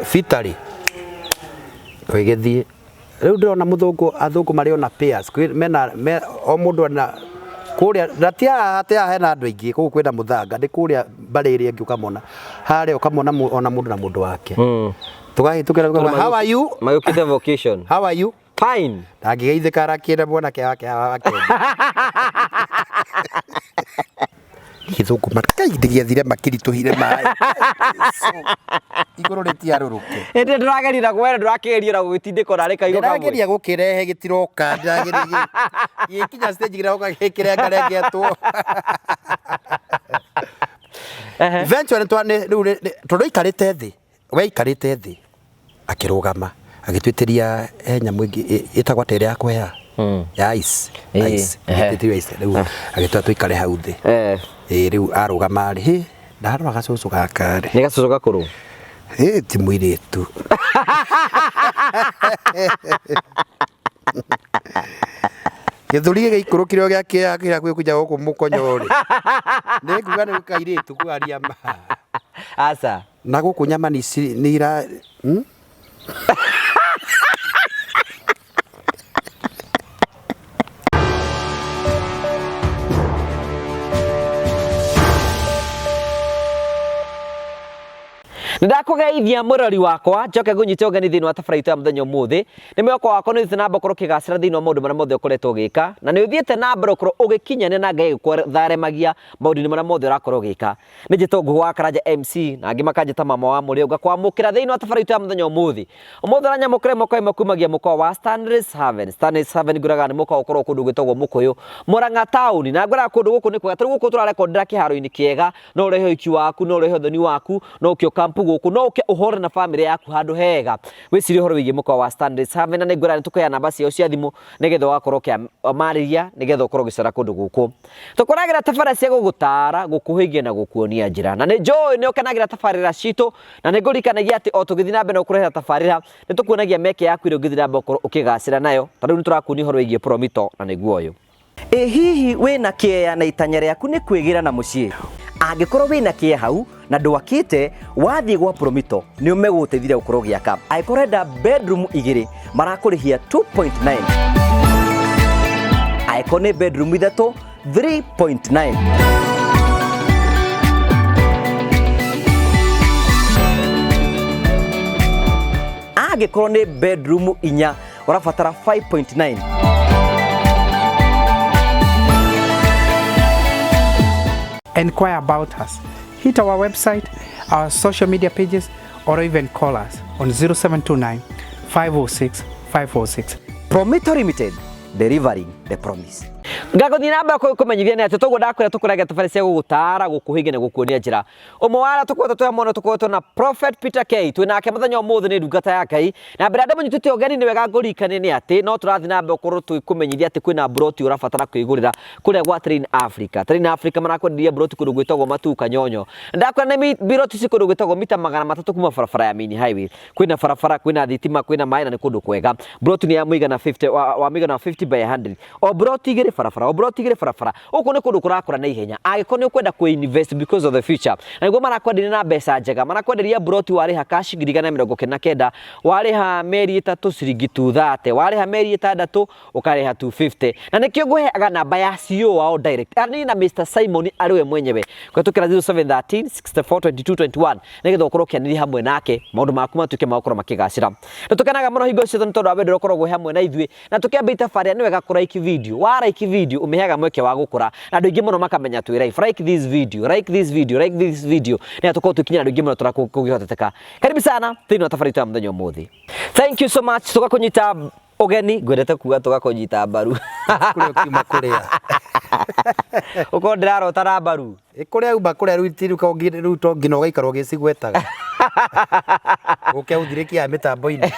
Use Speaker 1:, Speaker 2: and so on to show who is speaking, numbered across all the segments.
Speaker 1: Fitari kwigithie riu ndirona muthungu athungu mari ona pairs mena o mundu na kuria ratia atia hena andu aingi kugu kwenda muthanga ndi kuria bariri engi ukamona haria ukamona ona mundu na mundu wake tugahitukira how are you
Speaker 2: mayukite vocation
Speaker 1: how are you
Speaker 2: fine
Speaker 1: ndagigeithika rakienda mwana ke wake githungu makaindigiathire makirituhire mai iguru ritiaruruke
Speaker 2: ende ndiragerira gwera ndirakigeria na gugitindiko na reka igo kamwe
Speaker 1: ndirageria gukirehe gitiroka ndirageria gikinya stage giroka gikirenga rengetwo eventually tondu ikarite thi we ikarite thi akirugama agitwitiria nyamu ingi itagwa tere ya kwea ya ice agitwitiria ice riu agitwa tuikare hau thi riu arugama ri ndarora gacucu gaka ri
Speaker 2: ni gacucu gakuru
Speaker 1: ti muiritu githuri giikurukire giakia kira kuja guku mukonyori ni nguga ni kairitu kwaria ma
Speaker 2: asa
Speaker 1: na guku nyama ni ira
Speaker 2: ndakugeithia murori wakwa njoke gunyite ugeni thini wa tabaraitu ya muthenya umuthi ni mwako wakwa ni uthite na mbere kigacira thini wa maundu maria mothe ukoretwo ugika na ni uthiite na mbere ugikinyania na Ngai gukutharemagia maundu maria mothe urakorwo ugika ni njito nguwa karanja MC na angi makanjita mama wa muri uga kwamukira thini wa tabaraitu ya muthenya umuthi uranyamukire moko imwe kumagia moko wa Stanley's Haven guraga ni moko ukorwo kundu gwitagwo mukuyu Murang'a town na ngura kundu guku ni kwega tari guku turarekondera kiharo-ini kiega no urehe iki waku no urehe thoni waku no ukio kampu guku no uke uhore na family yaku handu hega wiciri horo wigie mukwa wa Stanley's Haven na ngura nitukoya namba cio cia thimu nigetha wakorwo kia mariria nigetha ukorwo gicara kundu guku tukuragira tafara cia gugutara gukuhigia na gukuonia njira na ni joy ni ukanagira tafarira citu na ni ngurikanagia ati o tugithi na mbere no kurehera tafarira ni tukuonagia meke yaku ire ugithi na mbere ukigacira nayo tondu niturakuonia horo wigie promito na niguo uyu hihi wina kieya na itanya riaku ni kwigira na mucii angikorwo wina kieya hau na ndwakite wathie gwa promito ni umeguteithira gukorwo giaka aikorenda bedroom igiri marakurihia 2.9 aikone bedroom ithatu 3.9 angikorwo ni bedroom inya urabatara 5.9
Speaker 3: Inquire about us. Hit our website, our social media pages, or even call us on 0729 506 506.
Speaker 2: Promito Limited, delivering the promise. Ngagothi namba ko kumenyithia ni ati tugo ndakwira tukuraga tafari cia gugutara gukuhigia na gukuonia njira umwe wara tukweta twa tukweta na Prophet Peter K twinake muthenya umuthi ni ndungata ya Ngai na mbere ande munyitute ogeni ni wega ngurikane ni ati no turathi namba ukorwo twikumenyithia ati kwina broti urabatara kwigurira kuria gwa Train Africa marakwendia broti kundu gwitagwo matuka nyonyo ndakwira ni broti ci kundu gwitagwo mita 300 kuma barabara ya mini highway kwina barabara kwina thitima kwina mai na ni kundu kwega broti ni ya muigana 50 wa muigana 50 by 100 o broti igire barabara obrotigire farafara uko ni kundu kurakura na ihenya agikoni ukwenda ku invest because of the future na ngo marakwenderia na mbeca njega marakwenderia broti wari ha cash ngirigana 199 wari ha meri 3 ciringi 230 wari ha meri 6 ukari ha 250 na nikio nguheaga namba ya CEO wao direct ani na Mr Simon ariwe mwenyewe kwetukira 0713 642221 nigetha ukorwo kianiri hamwe nake maundu maku matuke makoro makigacira tukanaga muno hingo cio tondu abendero korwo hamwe na ithui na tukiambita faria niwega kura iki video wara iki video umehaga mweke wa gukura na andu ingi muno makamenya twi like this video na tuko tukinya andu ingi muno turakugihoteteka karibu sana thini tafarito ya muthenya umuthi thank you so much tugakunyita ogeni gwendete kuga tugakunyita mbaru
Speaker 1: kuria kiuma kuria
Speaker 2: uko ndiraro tara mbaru
Speaker 1: ikuria uba kuria rutiru ka ngiru to ngino gaikarwo gicigwetaga uke uthire kia mitambo-ini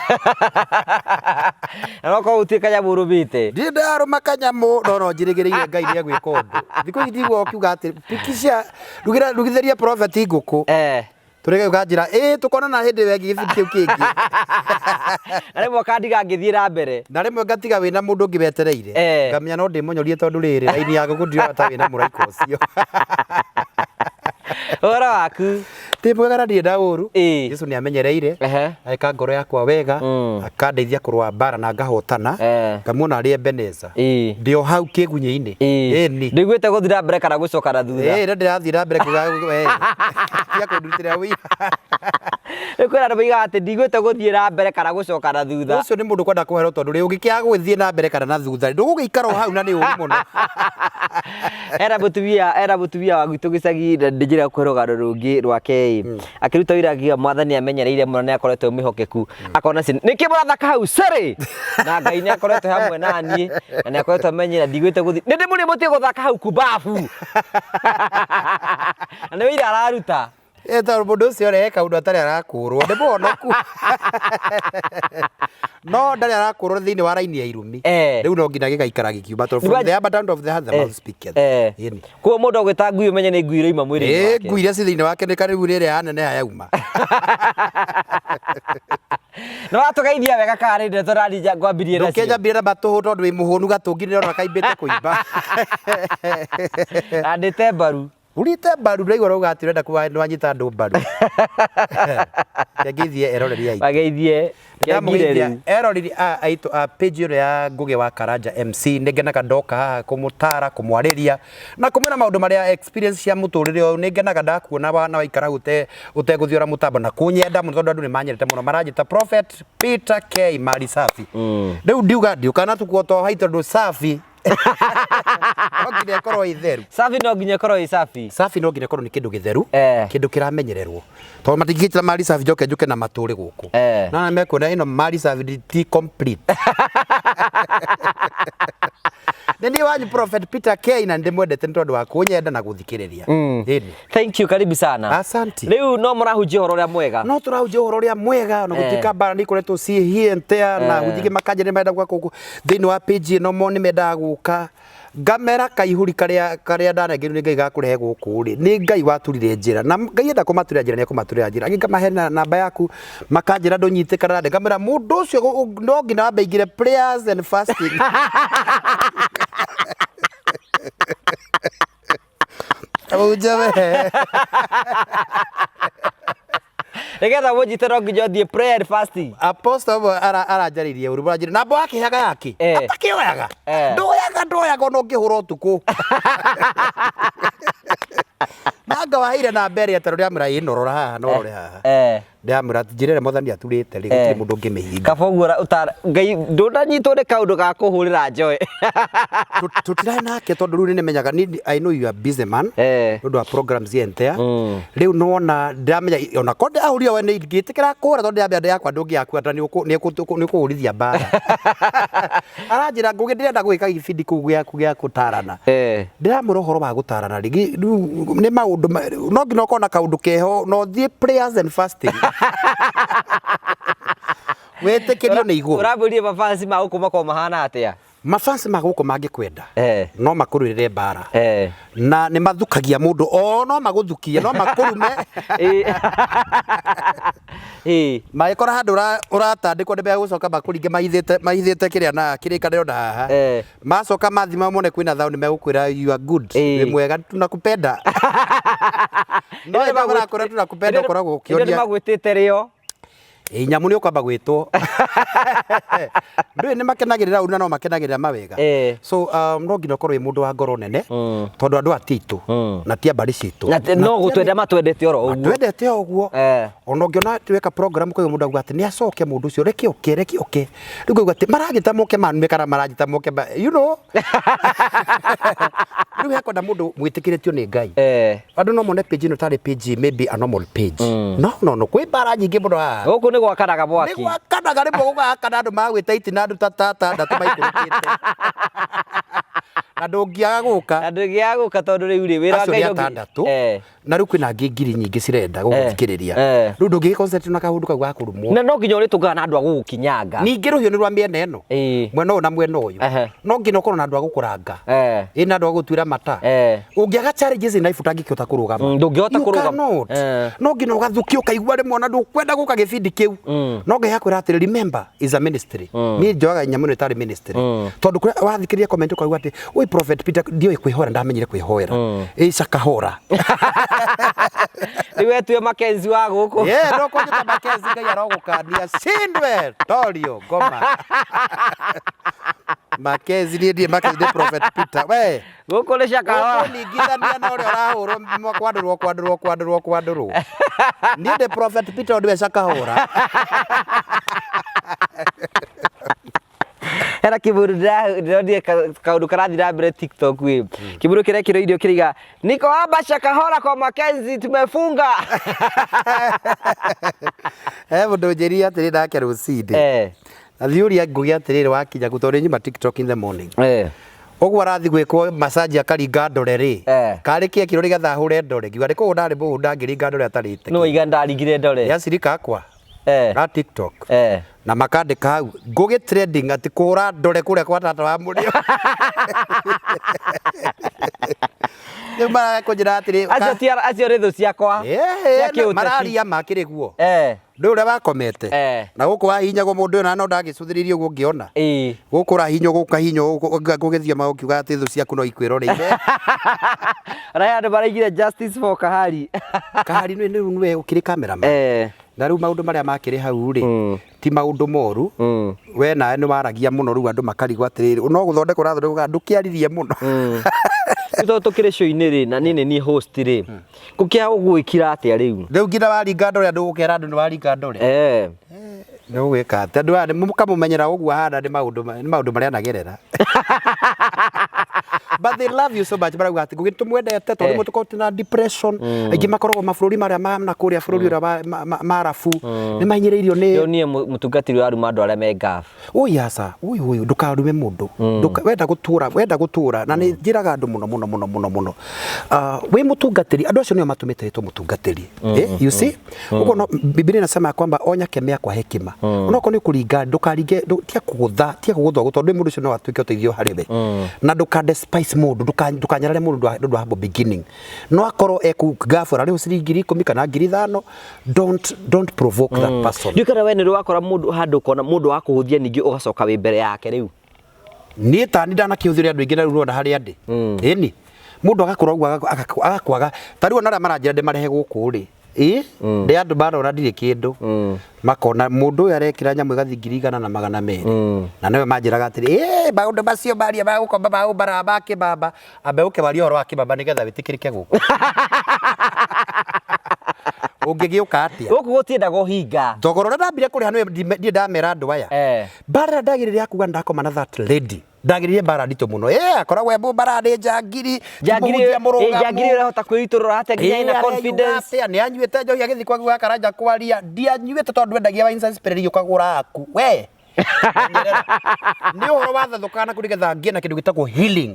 Speaker 2: no ko utika ya burubite
Speaker 1: ndi ndaro makanyamu no njirigireire Ngai ni agwika undu thiko ndigwo kiuga ati pikisha rugitheria prophet nguku turege ukanjira tukona na hindi wengi gibindi kiu kingi
Speaker 2: na rimwe kandiga ngithira mbere
Speaker 1: na rimwe ngatiga wina mundu ngibetereire ngamenya no ndimunyorie tondu riri raini ya guku ndio ata wina muraiko ucio
Speaker 2: Ora waku.
Speaker 1: Ti mwega na nda uru. Yesu ni amenyereire. Aika ngoro yakwa wega. Akandeithia kurwa bara na ngahotana. Ngamwona ari Ebeneza. Ndio hau kigunya-ini. Ni.
Speaker 2: Ndigwite guthira mbere kana gucoka na thutha.
Speaker 1: Ndirathira mbere ya kundutira wi.
Speaker 2: Ekwira ndoiga ati ndigwite guthira mbere kana gucoka na thutha.
Speaker 1: Ucio ni mundu kwenda kuhero tondu ri ugikia gwithie na mbere kana na thutha. Ndugugikara hau na ni uri muno.
Speaker 2: Era butumia wa gwitu gicagi ndijira kwiroga rungi rwake akiruta wira giga mwathani amenyereire muno ni akoretwo mihokeku akona niki murathaka hau sari na Ngai ni akoretwo hamwe nani na ni akoretwo amenyera ndigwite guthi ndi muri mutie guthaka hau kubafu na wira araruta
Speaker 1: eta mundu ucio reka undu atari arakurwo ndi bonoku no ndari arakurwo thiini wa raini ya irumi riu no ngina gigaikara gikiuma to from the bottom of the heart the mouth speaketh
Speaker 2: kwa mundu gwita ngui umenye ni ngui roima mwiri wake
Speaker 1: ngui ria thiini wake ni karibu rire anene yauma
Speaker 2: no atugeithia wega kari ndeto rarija ngwambirie nacio
Speaker 1: ndukenjambire na batuhu tondu wi muhunu gatungi ni ona kaimbite kuimba
Speaker 2: andite mbaru
Speaker 1: urite mbaru ndaigua rauga ati urenda kuwanyita andu mbaru Kiagithie eroreri aitu
Speaker 2: bageithie
Speaker 1: kiagiriire eroreri aitu page ino ya Ngugi wa Karanja MC ningenaga ndoka kumutara kumwariria na kumwira maundu maria experience cia muturire uyu ningenaga ndakuona wana waikara uteguthiora mutamba na kunyenda muno tondu andu ni manyerete muno marajita Prophet Peter K mari safi riu ndiuga ndiukana tukuoto haito ndo safi Oginya korwo itheru.
Speaker 2: Safi no nginya korwo i safi.
Speaker 1: Safi no nginya korwo ni kindu githeru. Kindu kiramenyererwo. To matingikitira mari safi njuke na maturi guku. Na mekuona ino mari safi ti complete. Nini wanyu Prophet Peter K na ndimwendete tondu wa kunyenda na guthikiriria.
Speaker 2: Thank you, karibu sana.
Speaker 1: Asante.
Speaker 2: Riu no murahunjia horo ria mwega.
Speaker 1: No turahunjia horo ria mwega no gutika bara ni kuretwo si here and there na guthige makanje ni menda gwa kuku. Thiini wa page no mo ni menda guka. Ngamera kaihuri karia ndanengeru ni Ngai gakurehe guku ri ni Ngai waturire njira na Ngai enda kumaturira njira ni kumaturira njira ngikamahe namba yaku makanjira ndunyitikana ndi ngamera mundu ucio no ngina wambeigire prayers and fasting Ujawe
Speaker 2: Regetha wojite no nginya thie prayer and fasting.
Speaker 1: Apostle arajaririe urubura njira namba wakihaga yake atakioyaga ndoyaga no ngihura utuku Nanga waire na mbere ataro ria mura inorora haha no rore haha ndamura njirere mothani aturite ri gutire mundu ngimehinga
Speaker 2: kabogura utara Ngai ndundanyitwo ni kaundu ga kuhurira njoe
Speaker 1: tutira nake tondu ru ni menyaga ni I know you are busy man ndu wa programs yente riu nona ndamenya ona konde ahuria we ni ngitikira kura tondu ya mbere yakwa ndungi yaku ata ni kuhurithia bara aranjira Ngugi ndirenda gwika gibindi kuu gya kutarana ndiramura horo wa gutarana rigi ni maundu no ngina ukona kaundu keho no thie prayers and fasting Wetekerio ni iguru.
Speaker 2: Uraburie mafansi ma huko mako mahana atia.
Speaker 1: Mafansi ma huko mangikwenda. No makururire bara. Na ni mathukagia mundu no maguthukie no makurume. Maikora handu uratandikwo ndebe gucoka makuringe maithite kiria na kirikaniro na haha. Macoka mathima mone kwina thao ni megukwira you are good. Ni mwega tunakupenda. No eba barakora tunakupenda ukoragwo ukionia.
Speaker 2: Ndio magwitite rio.
Speaker 1: Nyamu ni ukamba gwitwo ndu ni makenagirira una no makenagirira mawega so no ngino korwo mundu wa ngoro nene tondu andu atitu na tia bari citu
Speaker 2: no gutwenda matwendete oro uguo
Speaker 1: twendete oguo ono ngiona tweka program kwa mundu agwate ni acoke mundu ucio reki oke riu gwate maragita moke manu kana maragita moke you know riu hako na mundu mwitikiritio ni Ngai andu no mone page no tari page maybe a normal page no kwi bara nyingi mundu
Speaker 2: guku ni gwakanaga mwaki
Speaker 1: ni gwakanaga ni gwakana andu magwita itina andu tata ndatumaikirukite na ndungiaga guka tondu riu ri wira Ngai ndungi na riu kwina ngiri nyingi cirenda guthikiriria riu ndungi concentrate na kaundu kau gakurumwo
Speaker 2: na no nginya uri tungana na andu agukinyanga
Speaker 1: ningi ruhio ni rwa miena eno mwena uyu na mwena uyu no nginya ukorwo na andu agukuranga ina andu agutwira mata ungiaga challenges in life utangikihota kurugama
Speaker 2: ndungihota kurugama
Speaker 1: no nginya ugathukio kaigwa rimwe na ndukwenda guka gibindi kiu no ngai yakwira ati remember is a ministry ni njoga nyamu ni tari ministry tondu wathikiria comment kwa ati oi oi Prophet Peter ndio kwihora ndamenyire kwihoera cakahora
Speaker 2: niwe tuwe Makenzi wa guku
Speaker 1: no kwanjeta Makenzi ngai arogukania sindwe torio ngoma Makenzi ndiye Makenzi ndi Prophet Peter we
Speaker 2: guku ni cakahora
Speaker 1: ningithania na uria urahurwo kwadurwo ni ndi Prophet Peter ndiwe cakahora
Speaker 2: Hera kiburu ndiye kaundu karathira mbere TikTok wi kiburu kiria kiro irio kiriga niko hapa cakahora kwa Makenzi tumefunga
Speaker 1: mundu njiria atiri nake rucinde athiuria ngugi atiri wakinya gutori nyuma TikTok in the morning ogwo arathi gwikwo massage akaringa ndore ri karikia kiro rigatha hure ndore ngiuga riko ndari bu ndangiringa ndore atarite
Speaker 2: no iga ndaringire ndore
Speaker 1: yacirika akwa na TikTok na makandika hau ngugi trending ati kuhura ndore kuria kwa tata wa murio ni mara kunjira atiri
Speaker 2: acio rithu ciakwa
Speaker 1: mararia makiriguo ndu uria wakomete na guku wahinyagwo mundu na no ndagicuthiririe uguo ngiona guku rahinywo gukahinywo gugithia maukiuga ati thu ciaku no ikwiroreire
Speaker 2: raya andu baraigire justice for Kahari
Speaker 1: niwe ukiri cameraman na riu maundu maria makiri hau ri ti maundu moru we nae ni waragia muno riu andu makarigwa atiriri no guthondeka urathondeka andu kiaririe muno
Speaker 2: ito tukire show-ini ri na nini ni host ri kukia ugwikira atia riu
Speaker 1: ngira waringa ndore andu gukera andu ni waringa ndore no gwika ati andu aya mukamumenyera uguo hana ni maundu maria nagerera but they love you so much barauga ati ngugi tumwendete tondu mutukoti na depression aingi makoragwo mabũrũri maria na kuria bũrũri ũrĩa marabu ni mainyireirio ni
Speaker 2: yo nie mutungatiri wa andu aria me gafu
Speaker 1: uyasa uyu ndukarume mundu wenda gutura na ni njiraga andu muno we mutungatiri andu acio nio matumite ritwo mutungatiri you see uko Biblia inasema kwamba onya kemea kwa hekima unako ni kuringa ndukaringe tia kuguthwa gutondu mundu ucio no atuike uteithio hariwe na despise mundu ndukanyarare mundu ndu habo beginning no akoro ekugafura riu ciringi 10 kana 5,000 don't provoke that person
Speaker 2: ndikara we ni wakora mundu handu kona mundu wakuhuthia ningi ugacoka wi mbere yake riu
Speaker 1: ni tani ndana kiuthiria andu ingi na ruo hari andi eni mundu agakora uguo agakwaga tariu na maranjira de marehe guku ri ndi andu barora ndire kindu makona mundu uyu arekira nyamu gathingiri 100 na niwe manjiraga atiri maundu macio baria bagukomba baubara bake baba abeuke bari horo wake baba nigetha bitikirike guku ungigiuka atia
Speaker 2: guku gutiendaga uhinga
Speaker 1: thogoro na ndambire kuri hanu ndie ndamera andu aya bara ndagirire akuga ndakoma na that lady ndagirire bara ndito muno akoragwo embu bara ndi jangiri urahota kwiturura atia nginya ina confidence ni anyuite njohi agithi kwa gakaraja kwaria ndi anyuite tondu endagia wa inspiration ukagura aku we ni uhoro wa thathukana kurigetha ngie na kindu gitagwo healing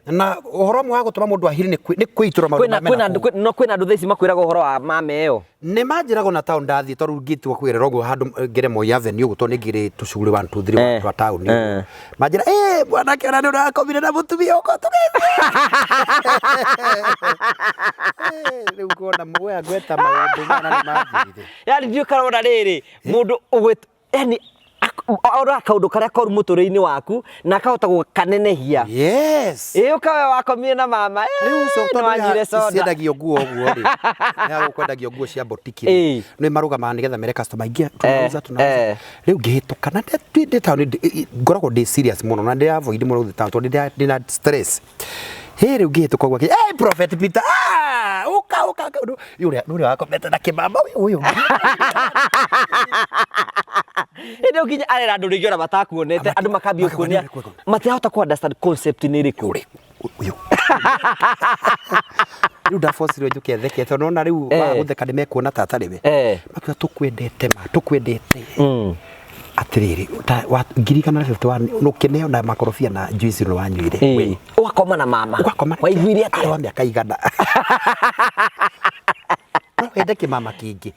Speaker 1: na uhoro mwe wa gutuma mundu a healing ni kwitura maundu
Speaker 2: kwina andu thaici makwiraga uhoro wa mame iyo
Speaker 1: ni manjirago na town ndathi tondu ngitwa kwirera uguo handu ngire Moi Avenue uguo tondu ngire tucuguri 1 2 3 twa town manjira bwana kiona ni urakomire na mutumia uko riu ngona mwe agweta maundu mana ni mathirire
Speaker 2: yani ndio karona riri mundu yani ora kaundu karia koru muture-ini waku na kahota gukanenehia ukawe wakomire na mama
Speaker 1: riu wanyire soda ciendagio nguo uguo ri na gukwendagio nguo cia boutique ni marugama nigetha mere customer ingi tunauza riu ngihituka na ndi town ngoragwo ndi serious muno na ndi avoid muno town tondu ndi na stress riu ngihituka gwake Prophet Peter uka yule wakomete na kibaba uyu ndio kinya arera andu rigiona batakuonete andu makambia kuonia matihota ku understand concept ni riku uyu riu ndafosirwe njuke theke tondu na riu wagutheka nimekuona tata riwe makiwa tukwendete atiriri ngiri 151 nukineo na makorofia na juice no wanyuire
Speaker 2: ukakoma na mama waiguire atia
Speaker 1: wa miaka igana wende kimama kingi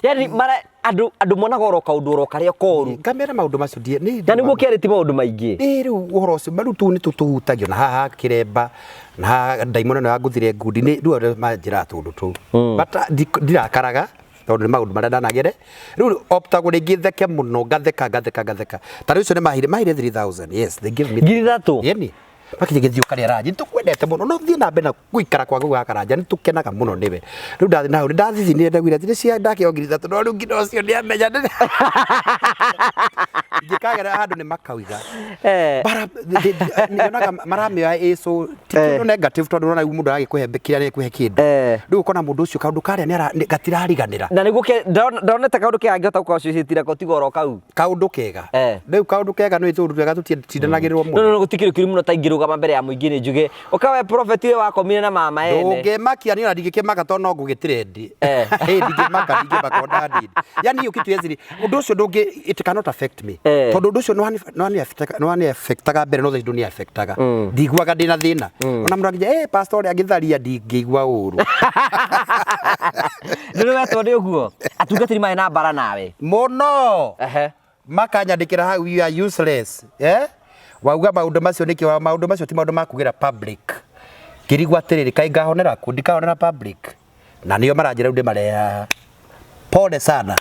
Speaker 2: yani mara andu monaga oro kaundu oro karia koru
Speaker 1: ngamera maundu macio die ni
Speaker 2: na niguo kereti maundu maingi
Speaker 1: riu uhoro ucio maru tu ni tutuhutagio na haha kiremba na ndaimono na nguthire ngundi ni riu manjira tundu tu bata ndirakaraga tondu ni maundu maria ndanagere riu opta guri ngitheke muno ngatheka tari ucio ni mahire 3000 yes they give me
Speaker 2: ngiri thatu
Speaker 1: yeni makinye githio karia raji tukwendete muno no thie na mbena guikara kwa gugaka raja ni tukenaga muno niwe riu ndathi naho ni ndathithi ni ndagwira ti cia ndakio ngiri thatu no riu ngino cio ni amenya ngikagera handu ni makauiga bara nionaga maramioya iso tino negative tondu nona mundu agikuhe kiria ni kuhe kindu riu ukona mundu ucio kaundu karia ni gatirariganira
Speaker 2: na niguo ndonete kaundu kia angihota gukwacitira ko tigoro
Speaker 1: kaundu kega riu kaundu kega no ituru twega tutindanagirirwo muno
Speaker 2: no gutikiri kiri muno taingirugama mbere ya muingi ni njuge ukawe prophet we wakomire na mama ene
Speaker 1: ndungemakia ni ona ndigikimaka tondu no ngugitirendi ndigimaka ndadi yani hiyo kitu yeziri undu ucio ndungi it cannot affect me tondu undu ucio no ani affectaga mbere no thaindo ni affectaga ndigwaga ndina thina ona mundu angije pastor agitharia ndingigwa uru
Speaker 2: ndiru wetu ndi uguo atungatiri mai na bara nawe
Speaker 1: muno makanyandikira how you are useless wauga maundu macio niki maundu macio ti maundu makugira public kirigwa atiriri kai ngahonera ku ndikahonera public na nio maranjira ndi mareha pole sana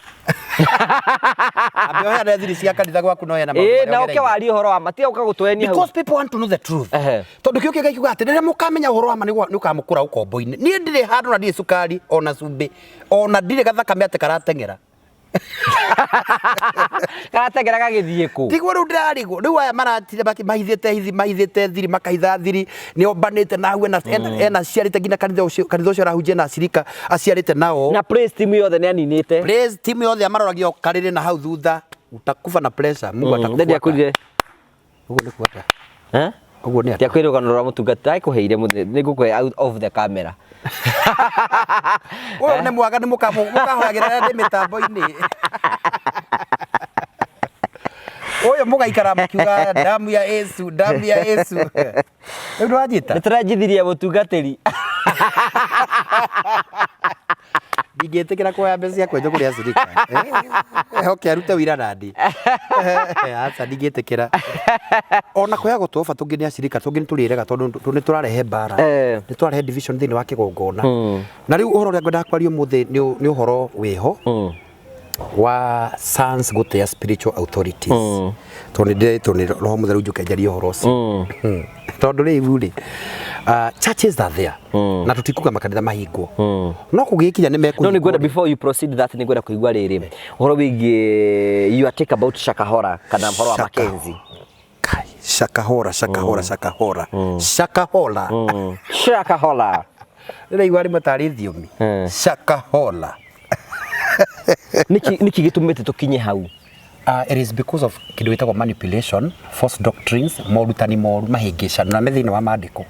Speaker 1: abio ya thiri cia kanitha gwaku no yana maundu
Speaker 2: na uke wari horo wa matia ukagutweni hau
Speaker 1: because people want to know the truth tondu kio kiga kiuga atiriri mukamenya horo wa ma ni ukamukura ukombo-ini ni ndire handu na ndire sukari ona cumbi ona ndire gathakame ate karatengera
Speaker 2: karatengera gagithie ku
Speaker 1: tigwo riu ndirarigo riu aya maratire mahithite thiri makaitha thiri ni ombanite nawe na ena ciarite ngina kanitha ucio arahunjia na acirika aciarite nao
Speaker 2: na praise team yothe ni aninite
Speaker 1: praise team yothe amaroragio karire na hau thutha utakufa na pressure Mungu atakufa
Speaker 2: ndio akurire
Speaker 1: uguo ni kwata uguo ni
Speaker 2: atia kwirugano rwa mutungata ikuheire ni ngukwe out of the camera
Speaker 1: wewe ni mwaga ni mukahoyagira ndi mitambo-ini oyo mugaikara mukiuga damu ya Yesu ndu wajita
Speaker 2: niturajithiria mutungatiri
Speaker 1: ndigetekera kuoya mbeca kwenja kuria acirika hoke arute wira nandi aca ndigetekera ona kuoya gutoba tungi ni acirika tungi niturirega tondu ni turarehe mbara ni turarehe division thini wa kigongona na riu uhoro uria ngwenda kwario muthi ni uhoro wiho wa sons gutea spiritual authorities tondu ni roho mutheru njuke njarie uhoro ucio tondu riu ri churches are there na tutikuga makanitha mahingwo no kugikinya ni meku
Speaker 2: no ni gwenda before you proceed that ni gwenda kuigwa riri uhoro wigi you are take about Shakahora kana uhoro wa Makenzi
Speaker 1: Shakahora rira igwari matari thiomi Shakahora
Speaker 2: niki gitumite tukinye hau
Speaker 1: it is because of kindu witagwo manipulation false doctrines morutani moru mahingicanu na methina wa mandiko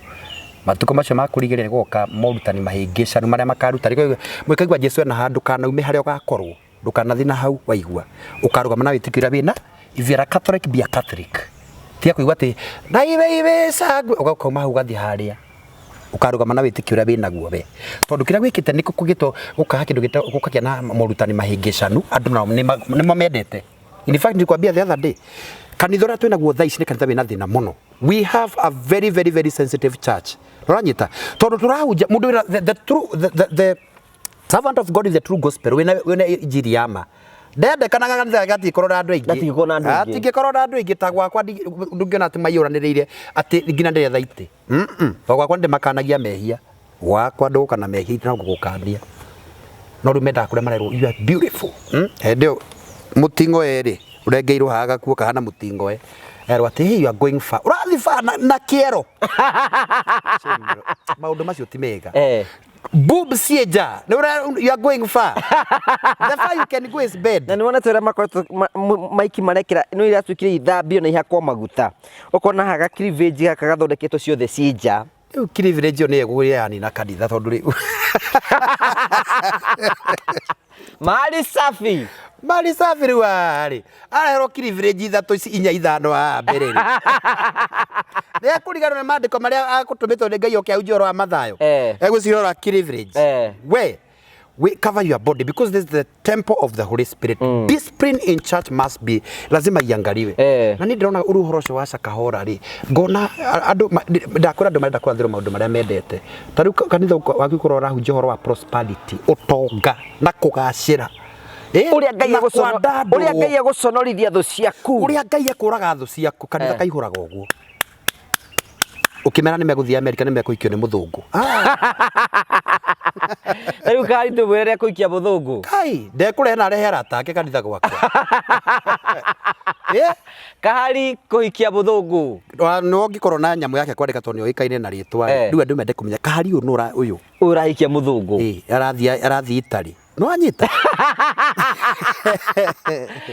Speaker 1: matuko macio makurigirira goka morutani mahingicanu maria makaruta riko mwikaigwa Jesu na handu kana ume haria ugakorwo ndukanathi na hau waigua ukarugama na witikira wina if you are a Catholic be a Catholic tia kuigwa ati na ibe sagwe ugaukoma hau gathi haria ukarugama na witikira wina guo we tondu kira gwikite niko kugito ukaha kindu gita ukakia na morutani mahingicanu andu nao ni mamendete in fact nikwambia the other day kanithora twina guo thaici ni kanitha wina thina muno we have a very very very sensitive church roranyita tondu turahunja mundu the servant of God is the true gospel wena injiri yama ndende kana kanitha gati korora andu aingi ati korora andu aingi ta gwakwa ndungiona ati maiyuraniriire ati ngina ndire thaiti gwakwa ndi makanagia mehia gwakwa nduka na mehia na gukania no rumenda kure marero you are beautiful ndio mutingo eri urengeirwo haga kuo kahana mutingo erwa ati hey you are going far urathi far na kiero maundu macio ti mega boob sieja you are going far the far you can go is bed
Speaker 2: na niwona twera makoto maiki marekira no ira twikire ithambio na ihakwa maguta ukona haga cleavage haka gathondeketwo ciothe sieja
Speaker 1: cleavage ni eguria yani na kanitha tondu ri mali safi riwari arahero cleavage ithatu ici inya ithano mbere ri ne kurigano na mandiko maria akutumitwo ni Ngai oke aujoro wa mathayo egwicirora cleavage we cover your body because this is the temple of the Holy Spirit. Discipline in church must be lazima iangaliwe. Na ni ndĩrona ũhoro ũcio wa cakahora ri ngona andũ ndakora andũ marenda kwathĩrwo maũndũ marĩa mendete. Ta rĩu kanitha waku ũkorwo ũrahunjia ũhoro wa prosperity, ũtonga na kũgacĩra.
Speaker 2: Uria Ngai egũconorithia thũ ciaku.
Speaker 1: Uria Ngai ekũraga thũ ciaku kanitha kaihũraga ũguo. Ukimera nimegũthia America nimekuikio nĩ mũthũngũ.
Speaker 2: Rĩu Kahari tũmwĩre kũikia mũthũngũ.
Speaker 1: Kai, ndekũrehe na rehe arata ake kanitha gwakwa.
Speaker 2: Kahari kũikia mũthũngũ.
Speaker 1: No ngĩkorwo na nyamũ yake kwandĩka tondũ nĩoĩkaine na rĩtwa. Rĩu andũ mende kũmenya Kahari ũyũ
Speaker 2: ũrahikia mũthũngũ.
Speaker 1: Arathiĩ Itari. No anyita.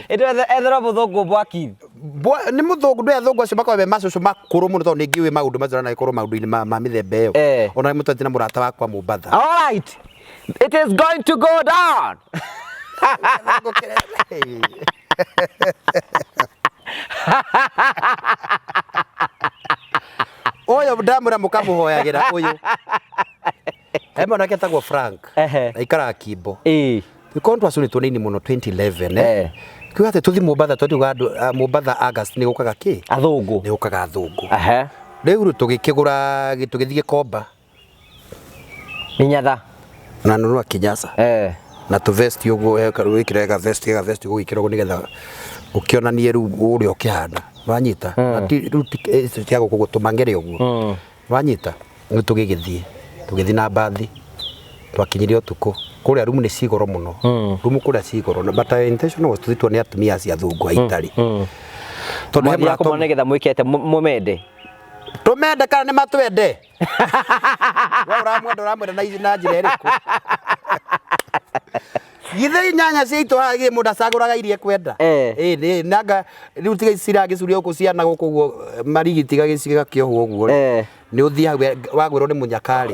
Speaker 2: Ethera mũthũngũ mwaki.
Speaker 1: Nĩ mũthũngũ ndũ athũngũ acio makorwo me macũcũ makũrũ mũno tondũ nĩngĩũĩ maũndũ macio na ikorwo maũndũ-inĩ ma mĩthemba ĩyo. Ona mũtati na mũrata wakwa Mombasa.
Speaker 2: All right. It is going to go down.
Speaker 1: Oyo ndamũra mũkamũhoyagĩra ũyũ. He mwanake etagwo Frank. Aikaraga Kimbo. Tũkorwo twacũrĩtwo nini mũno 2011. Kiuga atĩ tũthiĩ Mombasa tũtiuga andũ Mombasa August nĩ gũkaga kĩ?
Speaker 2: Athũngũ.
Speaker 1: Nĩ gũkaga athũngũ. Rĩu tũgĩkĩgũra tũgĩthiĩ Komba.
Speaker 2: Nyatha.
Speaker 1: Na nũnũa Kinyasa. Na tũvesti ũguo wĩkĩrega vesti gũgĩkĩra ũguo nĩgetha ũkĩonanie rĩu ũrĩa ũkĩhana. Wanyita. Rĩu cia gũtũmangere ũguo. Wanyita. Nĩ tũgĩthiĩ na mbathi. Twakinyire ũtukũ. Kũrĩa rumu nĩ cigoro mũno. Rumu kũrĩa cigoro. But our intention was to tuone atumia acio athũngũ a Itari.
Speaker 2: Tondũ he mũrata mũno nĩgetha mwĩkete mũmende.
Speaker 1: Tũmende kana nĩ matwende. Ũramwenda na njĩra ĩrĩkũ? Githĩ nyanya ciitũ hagĩ mũndũ acagũraga irie kwenda. Nanga rĩu tiga ciragĩcuria gũkũ ciana gũkũ ũguo marigiti gagĩcigakĩohwo ũguo. Nĩ ũthiaga wagwĩrwo nĩ mũnyakari.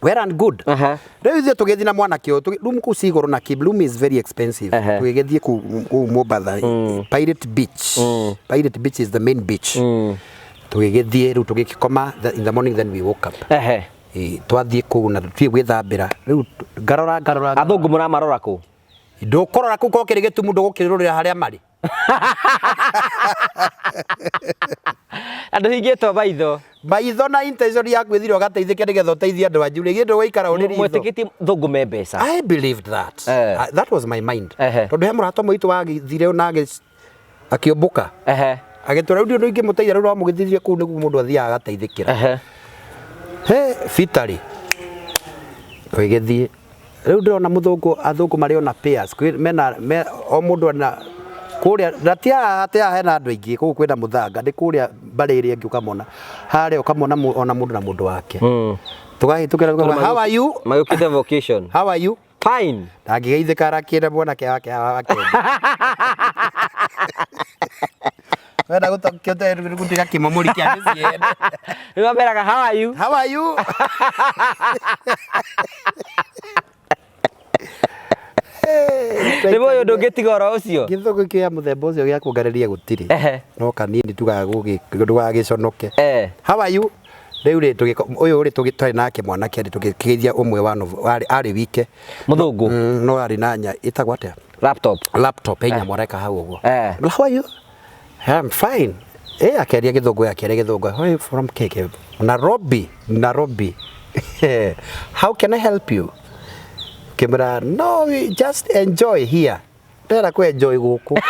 Speaker 1: Well and good. Rĩu ithuĩ tũgĩthiĩ na mwanake ũyũ room kũu cigoro na kib room is very expensive. Tũgĩthiĩ kũu Mombasa Pirate Beach. Pirate Beach is the main beach. Tũgĩthiĩ rĩu tũgĩkoma in the morning then we woke up. Twathiĩ kũu na tũthiĩ gwĩthambĩra. Rĩu ngarora.
Speaker 2: Athũngũ mũramarora kũu?
Speaker 1: Ndũkorora kũu kokĩrĩ gĩtumu ndũgũkĩrũrĩra harĩa marĩ.
Speaker 2: Andũ hingĩtwo maitho
Speaker 1: na intention ya gwĩthira ũgateithĩke nĩgetha ũteithie andũ anyu rĩngĩ ndũgũikara ũrĩ ritho.
Speaker 2: Mwĩtĩkĩtie thũngũ me mbeca.
Speaker 1: I believed that. That was my mind. Tondũ he mũrata mũitũ wagĩthire na akĩũmbũka. Agĩtwara rĩu ndũ ingĩmũteithia rĩu wamũgĩthirie kũu nĩguo mũndũ athiaga agateithĩkĩra. Fitari twĩgĩthiĩ rĩu ndĩrona athũngũ marĩ ona pairs o mũndũ na kũrĩa ratia hena andũ aingĩ kũu kwenda mũthanga ndĩ kũrĩa mbarĩ ĩrĩa ĩngĩ ũkamona harĩa ũkamona ona mũndũ na mũndũ wake. Tũgahĩtũkĩra how are you?
Speaker 2: Magĩũkĩte vocation.
Speaker 1: How are you?
Speaker 2: Fine.
Speaker 1: Ndangĩgeithĩka arakĩenda mwanake wake wenda gũtiga kĩmomori kĩa mĩciĩ.
Speaker 2: Rĩu amberaga how are you?
Speaker 1: How are you?
Speaker 2: Nĩguo ũyũ ndũngĩtiga ũhoro ũcio.
Speaker 1: Gĩthũngũ kĩa mũthemba ũcio gĩa kuongereria gũtirĩ. No kanini ndũgagĩconoke. How are you? Rĩu ũyũ ũrĩ tũgĩtwarĩ nake mwanake tũgĩkĩgeithia ũmwe arĩ wike.
Speaker 2: Mũthũngũ.
Speaker 1: No arĩ na nya ĩtagwo atĩa? Laptop nyamũ areka hau ũguo. How are you? I'm fine. Akĩaria gĩthũngũ. Where from KK? Nairobi. How can I help you? Kimera, no, we just enjoy here. Ndĩrenda kũ enjoy gũkũ.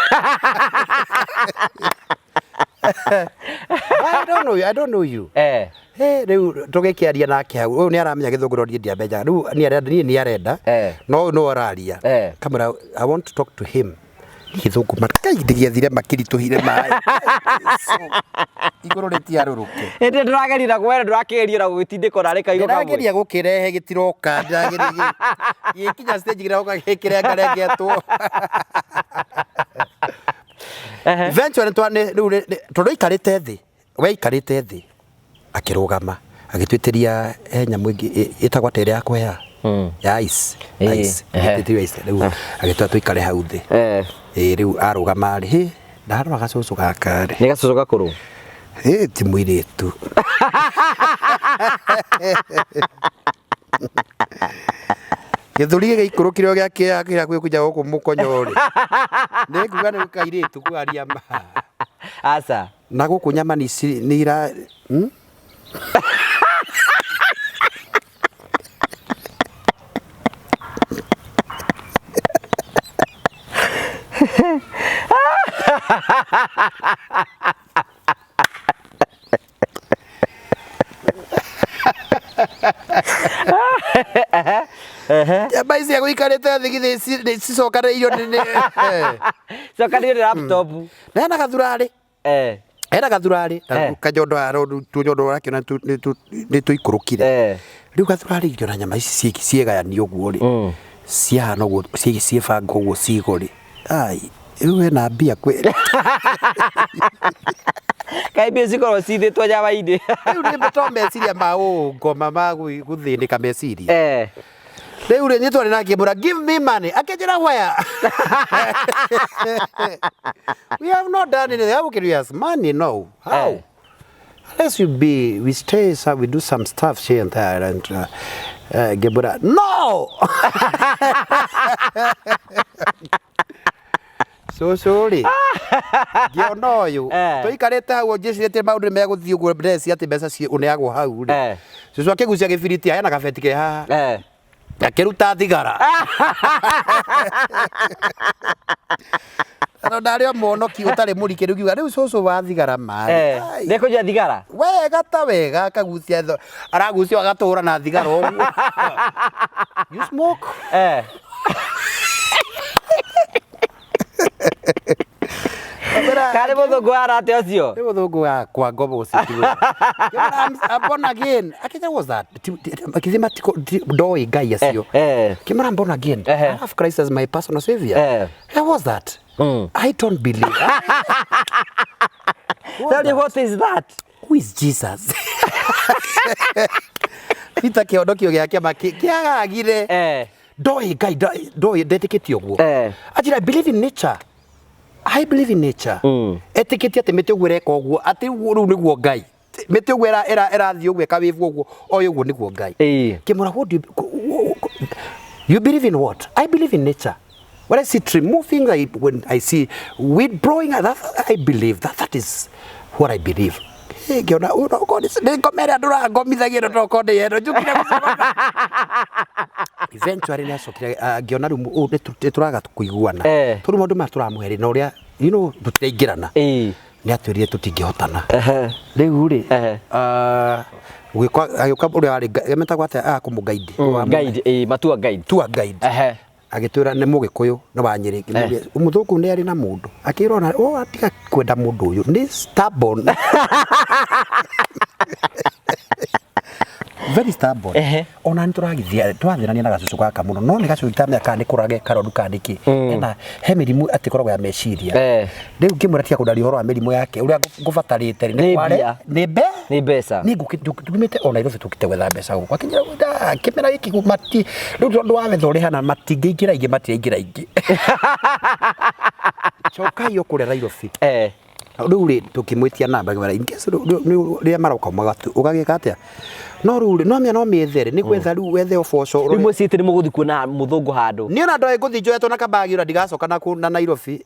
Speaker 1: I don't know you. Rĩu tũgĩkĩaria nake hau. Ũyũ nĩ aramenya gĩthũngũ rĩu ndiamenya. Rĩu nĩ arenda. No araria. Kamera, I want to talk to him. Gĩthũngũ makĩndĩgĩathire makĩritũhire maĩ. Igũrũ rĩtiarũrũke.
Speaker 2: Ĩndĩ ndũragerira gwera ndũrakĩgeria na gũgĩtindĩka na reka igũka.
Speaker 1: Ndĩrageria gũkĩrehe gĩtiroka ndagĩrĩgĩ. Gĩkinya stage gĩroka gĩkĩrengarengetwo. Eventually tũrĩikarĩte thĩ. Weikarĩte thĩ. Akĩrũgama. Agĩtwĩtĩria nyamũ ĩngĩ ĩtagwo atĩa ya kũhea. Ya ice. Rĩu agĩtwĩra tũikare hau thĩ. Rĩu arũgama rĩ ndarora gacũcũ gaka rĩ.
Speaker 2: Nĩ gacũcũ gakũrũ.
Speaker 1: Ti mũirĩtu. Githuri giikurukire gia kia kuja guku mukonyori. Ni kuga ni kairitu kwaria ma.
Speaker 2: Asa.
Speaker 1: Na guku nyama ni ira Baisi ya guikarite thigithi cicokaneirio ni
Speaker 2: cokaneirio laptop
Speaker 1: na gathurari era gathurari kajondo aro tunyondo rakiona ni tuikurukire riu gathurari irio na nyama ici ciegayani uguo ri ciahana uguo ciebanga uguo cigori ai riu na mbia kweli
Speaker 2: kaibia cikorwo cithitwo nyama-inĩ
Speaker 1: riu ni mbeto meciria ma ngoma ma guthindika meciria riu ri nitwari na ngimura give me money akenjira where we have not done anything. How can we ask money? No. How? Unless we stay, so we do some stuff here and there, and Gebura, no. So sorry. You know you. To ikarete hau jesi maundu me guthii uguo bless ati mbeca ci uneagwo hau ri. So akigucia gibiriti aya na gabeti ke haha. Akiruta thigara. Ano ndario monoki utari murike rugiuga riu cucu wa thigara mari.
Speaker 2: Ndekuja thigara.
Speaker 1: Wega ta wega akagucia aragucia agatura na thigara uguo. You smoke?
Speaker 2: Kare muthungu arate ucio.
Speaker 1: Ni muthungu wa kwa ngobo ucio. I'm born again. Akija was that? Akizima doi ngai acio. Kimara born again. I have Christ as my personal savior. How was that? I don't believe.
Speaker 2: Tell me what is that?
Speaker 1: Who is Jesus? Peter kiondokio giake kiagagire. Doi ngai doi dedicate uguo. Ajira believe in nature. I believe in nature. Etiketi ati mete ugwire ka uguo ati ru niguo ngai. Mete ugwira era thi ugwe ka wivu uguo oyo uguo niguo ngai. Kimura what do you believe in what? I believe in nature. When I see tree moving, when I see weed growing, I believe that is what I believe. Ngiona God is ngomera ndura ngomithagia ndo konde yero njukire gucikona. Eventually nasokire ngiona ru turaga kuiguana. Turu mundu maturamuheri na uria tutaingirana. Ni atwirire tutingihotana. Riu ri agioka uria ari metagwo ate kumuguide.
Speaker 2: Guide matua guide.
Speaker 1: Tour guide. Agitwira ni mugikuyu ni wa Nyeri muthungu ni ari na mundu akirona atiga kwenda mundu uyu ni stubborn. Very stubborn. Ona nturagithia twathirania na gacucu gaka muno no ni gacucu tamya kandi kurage karodu kandiki ena he mirimu atikoragwo ya meciria riu ngimuratia kundari horo wa mirimu yake uria ngubatarite ni kware ni mbeca ni ngukimite ona irofe tukite gwetha mbeca guko akinyira kimera giki mati riu tondu wa wetho ri hana matingiingira ingi matiingira ingi choka yo kure rairofi riu ri tukimwitia namba ngwara ingese ri maroka magatu ugagika atia no rule no mia no miethere ni gwetha riu wethe oboco
Speaker 2: rimwe citi ni muguthi kuona muthungu handu
Speaker 1: ni ona ndoe nguthi njoetwo na kabagi ura ndigacoka na Nairobi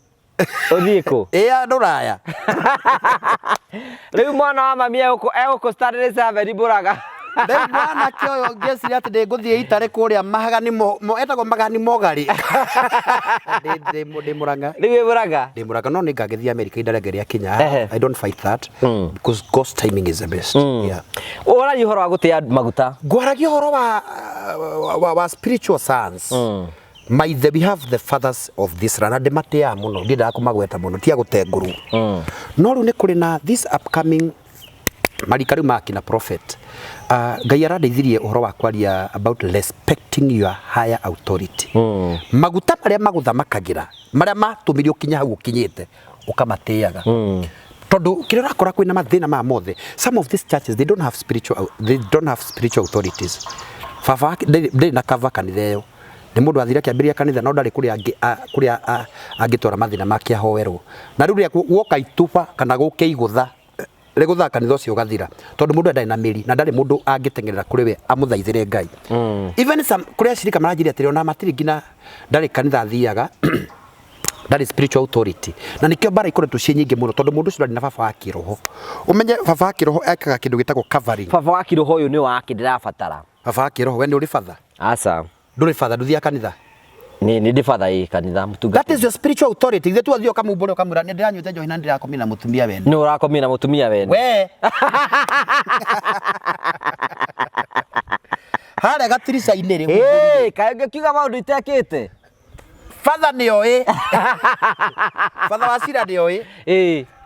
Speaker 2: uthiko
Speaker 1: nduraya
Speaker 2: riu mwana wa mami eko started server iburaga
Speaker 1: Ndai mwana kyo ngeciri ati ndi nguthie itare kuria mahagani mo etagwo magani mogari ndi Muranga
Speaker 2: riu iburaga
Speaker 1: ndi Muranga no ningagithia America indarege ria Kenya. I don't fight that because God's timing is the best. Yeah.
Speaker 2: Ora ihoro wa gutia maguta
Speaker 1: gwaragia horo wa spiritual sons. We have the fathers of this land and matea muno ndida kumagweta muno tia gutenguru no riu ni kuri na this upcoming marikaru makina prophet Ngai arandeithirie uhoro wa kwaria about respecting your higher authority. Maguta maria maguthamakagira maria matumirio kinya hau ukinyite ukamateaga tondu kire rakora kwina mathina ma mothe. Some of these churches they don't have spiritual authorities. Baba ndi na kava kanitha ni mundu athira kiambiria kanitha no ndari kuria angitwara mathina make ahowerwo na riu ria woka itupa kana guke igutha Regutha kanitha ucio gathira tondu mundu ndari na miri na ndari mundu angitengerera kuri we amuthaithire Ngai. Even some kuri ashirika marajiria atiri ona matiri ngina ndari kanitha thiaga that is spiritual authority na nikio bara ikoretwo cie nyingi muno tondu mundu ucio ndari na baba wa kiroho. Umenye baba wa kiroho ekaga kindu gitagwo covering.
Speaker 2: Baba wa kiroho uyu ni wake ndirabatara.
Speaker 1: Baba wa kiroho we ni uri father?
Speaker 2: Aca
Speaker 1: nduri father nduthia kanitha?
Speaker 2: Ni ndi father kanitha mutungati.
Speaker 1: That is your spiritual authority. Ithe tu athio kamumbure ukamwira ni ndiranyuite njohi na ndirakomia na mutumia wene.
Speaker 2: Ni urakomia na mutumia wene.
Speaker 1: We hare gatirica inere.
Speaker 2: Kaenge kiuga maundu itekite.
Speaker 1: Father ni oi. Father wa cira ni oi.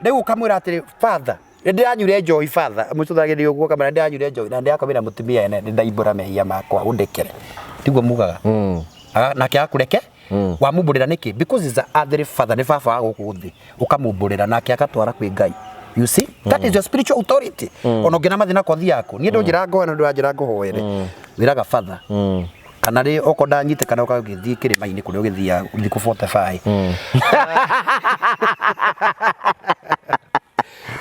Speaker 1: Riu ukamwira atiri father ndiranyure njohi father mututhagiri uguo kamera ndiranyure njohi na ndirakomia na mutumia wene ndaimbura mehia makwa undekere. Tiguo mugaga. Nake akureke wamumburira niki because is a other father ni baba wa guku thi ukamumburira nake agatwara kwi Ngai. You see that is your spiritual authority. Ono ngina mathina kothi yako ni ndunjira ngoe na ndunjira ngohoere thiraga father kana ri oko ndanyite kana ukagithie kirima-ini kuri ugithia thiku 45.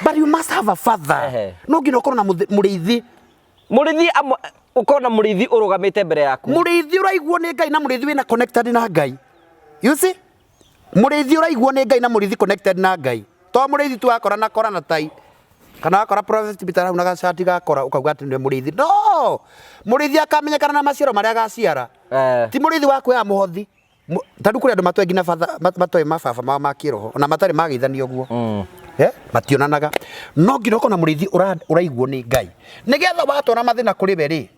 Speaker 1: But you must have a father. No ngina ukorwo na muriithi ukona murithi urugamite mbere yaku. Murithi uraiguo ni Ngai na murithi wina connected na Ngai. You see? Murithi uraiguo ni Ngai na murithi connected na Ngai. To murithi tu akora na tai. Kana akora prophet bitara una gacati gakora ukauga ati ni murithi. No! Murithi akamenyekana na maciaro maria gaciara. Ti murithi waku ya muhothi. Tandu kuri andu matwe ngina matwe mababa ma kiroho ona matari magithanio guo. Mationanaga. No ngina ukona murithi uraiguo ni Ngai. Nigetha watwara mathina kuri we ri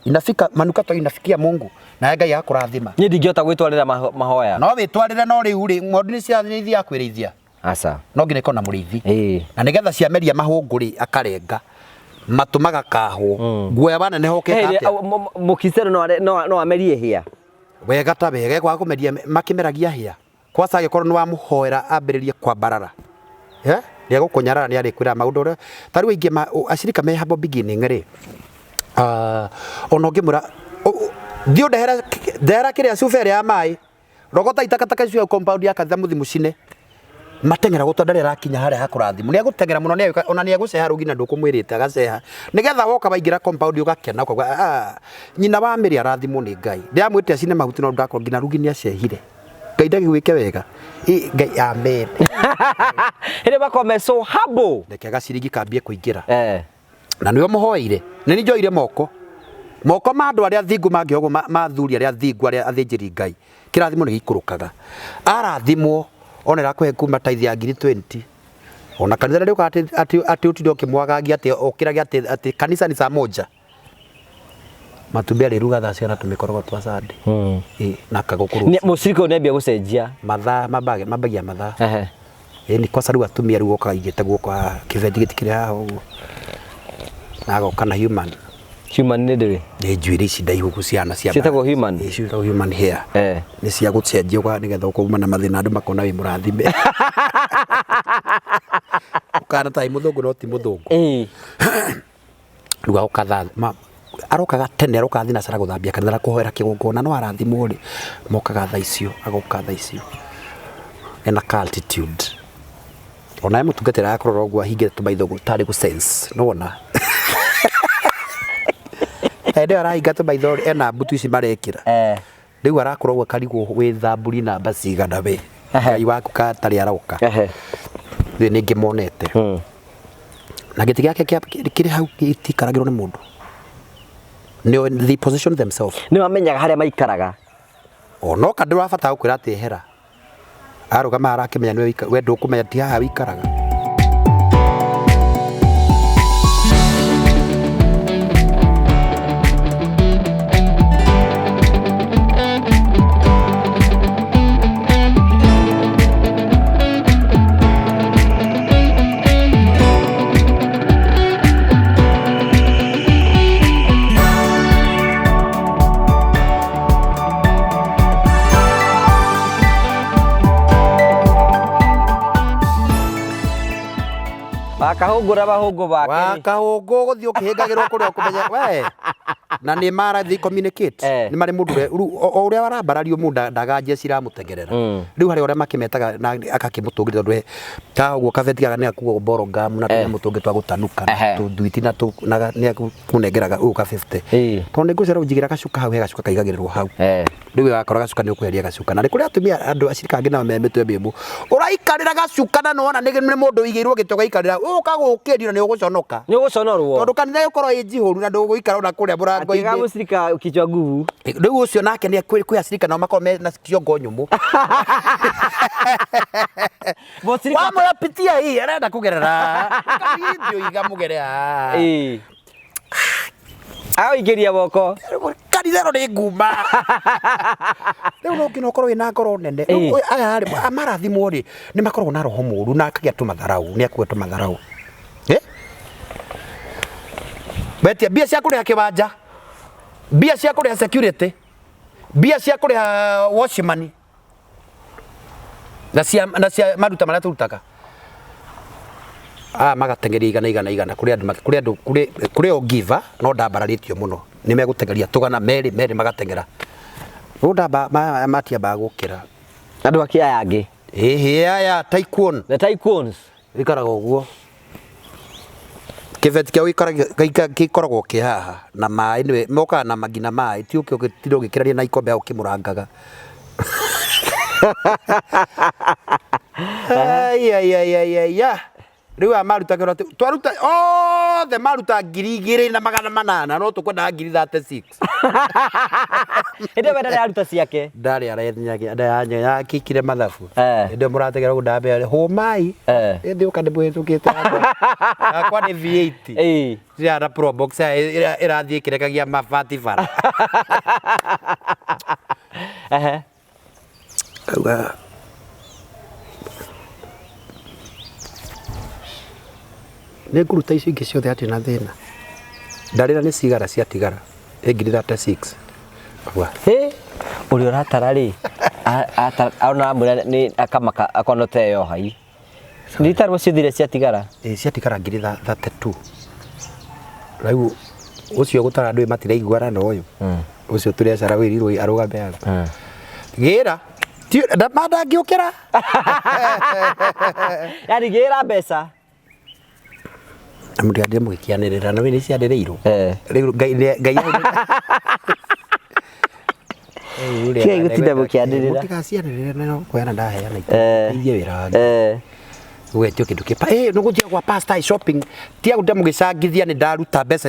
Speaker 1: inafika manukato inafikia Mungu na Ngai akurathima. Ni ndingiota gwitwarira mahoya. No witwarire no riu ri ng'ondu ni cia thithi akwirithia. Aca. No ngine kona murithi. Na nigetha ciameria mahunguri akarenga matumaga kahu. Guoya bana ne hokete atia. Mukisero no amerie hia. Wega ta wega kwa kumeria makimeragia hia. Kwa sage korwo ni wa muhoera ambiririe kwa barara. Ni gukunyarara ni ari kwira maundu tari ingi ashirika me habo beginning ri. Ono ngimura thio ndehera kiria cubere ya mai rogota itakataka cio compound ya kanitha muthi mucine matengera gutondare rakinya haria hakurathimo ni agutengera muno ni ona ni aguceha rugina ndukumwirite agaceha nigetha woka baingira compound ugakena kwa nyina wa miri arathimo ni Ngai ndiamwite acine mahuti no ndakora ngina rugini acehire Ngai ndagigwike wega Ngai amen.
Speaker 2: Ile bakome so habo
Speaker 1: ndeke gaciringi kambie kuingira na niwe muhoire ni njoire moko ma andu aria thingu mangiogo mathuri aria thingu aria athinjiri Ngai kirathimo ni gikurukaga arathimwo onera kwe kuma taithi ya 20 ona kanitha riu ati utirio kimwagagia ati okiragia ati kanisa ni saa moja matumbi ari ruga tha ciana tumikorogo twa sande na kagukuru
Speaker 2: ni musiriko ne bia gucenjia
Speaker 1: matha mabagia matha ni kwa saru atumia riu okaga igite guoko kivendi gitikire haho nago kana human
Speaker 2: ni ndiri
Speaker 1: ni njuiri ici ndaihu ciana cia
Speaker 2: citagwo human
Speaker 1: citagwo human hair ni cia gucenjio kwa nigetha ukuma na mathina andu makona wi murathime ukana tai muthungu no ti muthungu ruga ukatha arokaga tene aroka thina cara guthambia kanitha kuhoera kigongona no arathimwo ri mokaga tha icio agoka tha icio ena altitude ona mutungatira akorora ogwa hige tumaithogo tari gu sense no ona ende arahinga tumaithori ena mbutu ici marekira riu arakorwo karigwo wi thamburi na basiga na we Ngai waku ka tari aroka ni ningi monete na giti giake kiri hau itikaragirwo ni mundu no the position themselves
Speaker 2: ni wamenyaga haria maikaraga
Speaker 1: no kandu wabata gukwira ati hera arugama arakimenya ni we ndukumenya ti haha wikaraga.
Speaker 2: wakahungura bahungu bake
Speaker 1: wakahungu guthii ukihingagirwo kuria kumenya we na ni mara thi communicate ni mari mundu o uria warambarario mundu ndaganjia ciramutengerera riu hari uria makimetaga na akakimutungirira tondu ta uguo kabetigaga ni akuo borogam na tena mutungi twa gutanuka tuduiti na tu ni akunengeraga uka 50 tondu ngucera unjigira gacuka hau gacuka kaigagirirwo hau riu wakora gacuka ni ukweria gacuka na ni kuria atumia andu acirikangi na memetwe bimu uraikarira gacuka na nona ni mundu igirwo gitoga ikarira ukagukirio ni uguconoka tondu kanitha yukorwo injihuru na nduguikara na kuria murango-ini
Speaker 2: gamucirika kichwa nguvu
Speaker 1: riu ucio nake ni kwi acirika na makorwo na kiongo nyumu wamuyapitia hii arenda kugerera kanithio igamugerea
Speaker 2: igeria boko
Speaker 1: kanitha ro ni nguma riu no ngina ukorwo wina ngoro nene aya amarathimwo ri ni makorwo na roho muru na akagia tumatharau ni akuwe tumatharau betia bia cia kuria kiwanja bia cia kuria security bia cia kuria watchman na cia maruta maria turutaga magatengeria igana kuri o giver no ndambararitio muno ni megutengeria tugana meri magatengera ru ndamba matia bagukira
Speaker 2: andu akia yangi
Speaker 1: aya tycoon
Speaker 2: the tycoons
Speaker 1: ikaraga uguo kiveti kia gikoragwo kihaha na mai niwe moka na magina mai ti ukio gitiro gikiraria na ikombe au kimurangaga ya riu amaruta kero twaruta the maruta 2,800 no tukwenda 36
Speaker 2: ende bana aruta ciake
Speaker 1: ndari arethnyage ndanya kikire mathabu ende murategera gundambe ho mai ende ukande bwethukite akwa ni V8 ria pro box irathie kirekagia mafati bara ne nguruta icio ingĩ ciothe atĩ na thĩna ndarĩra nĩ cigara cia tigara 36
Speaker 2: uri uratara ri ona mbura ni akamaka akonote yo hai ni tarwo cithire cia tigara
Speaker 1: cia tigara 32 rĩu ucio gutara ndwe matiraiguara no uyu ucio turecara wirirwo arugame ara gira ndamanda ngiukira
Speaker 2: yani gira mbeca
Speaker 1: amundi ande mugikianirira no ni ciandireirwo riu ngai
Speaker 2: Kia gutinda mukianirira
Speaker 1: mutigacianirira no kwena ndaheana ithie wira wetio kindu kipa no guthia kwa pasta shopping tia gutia mugicangithia ni ndaruta mbeca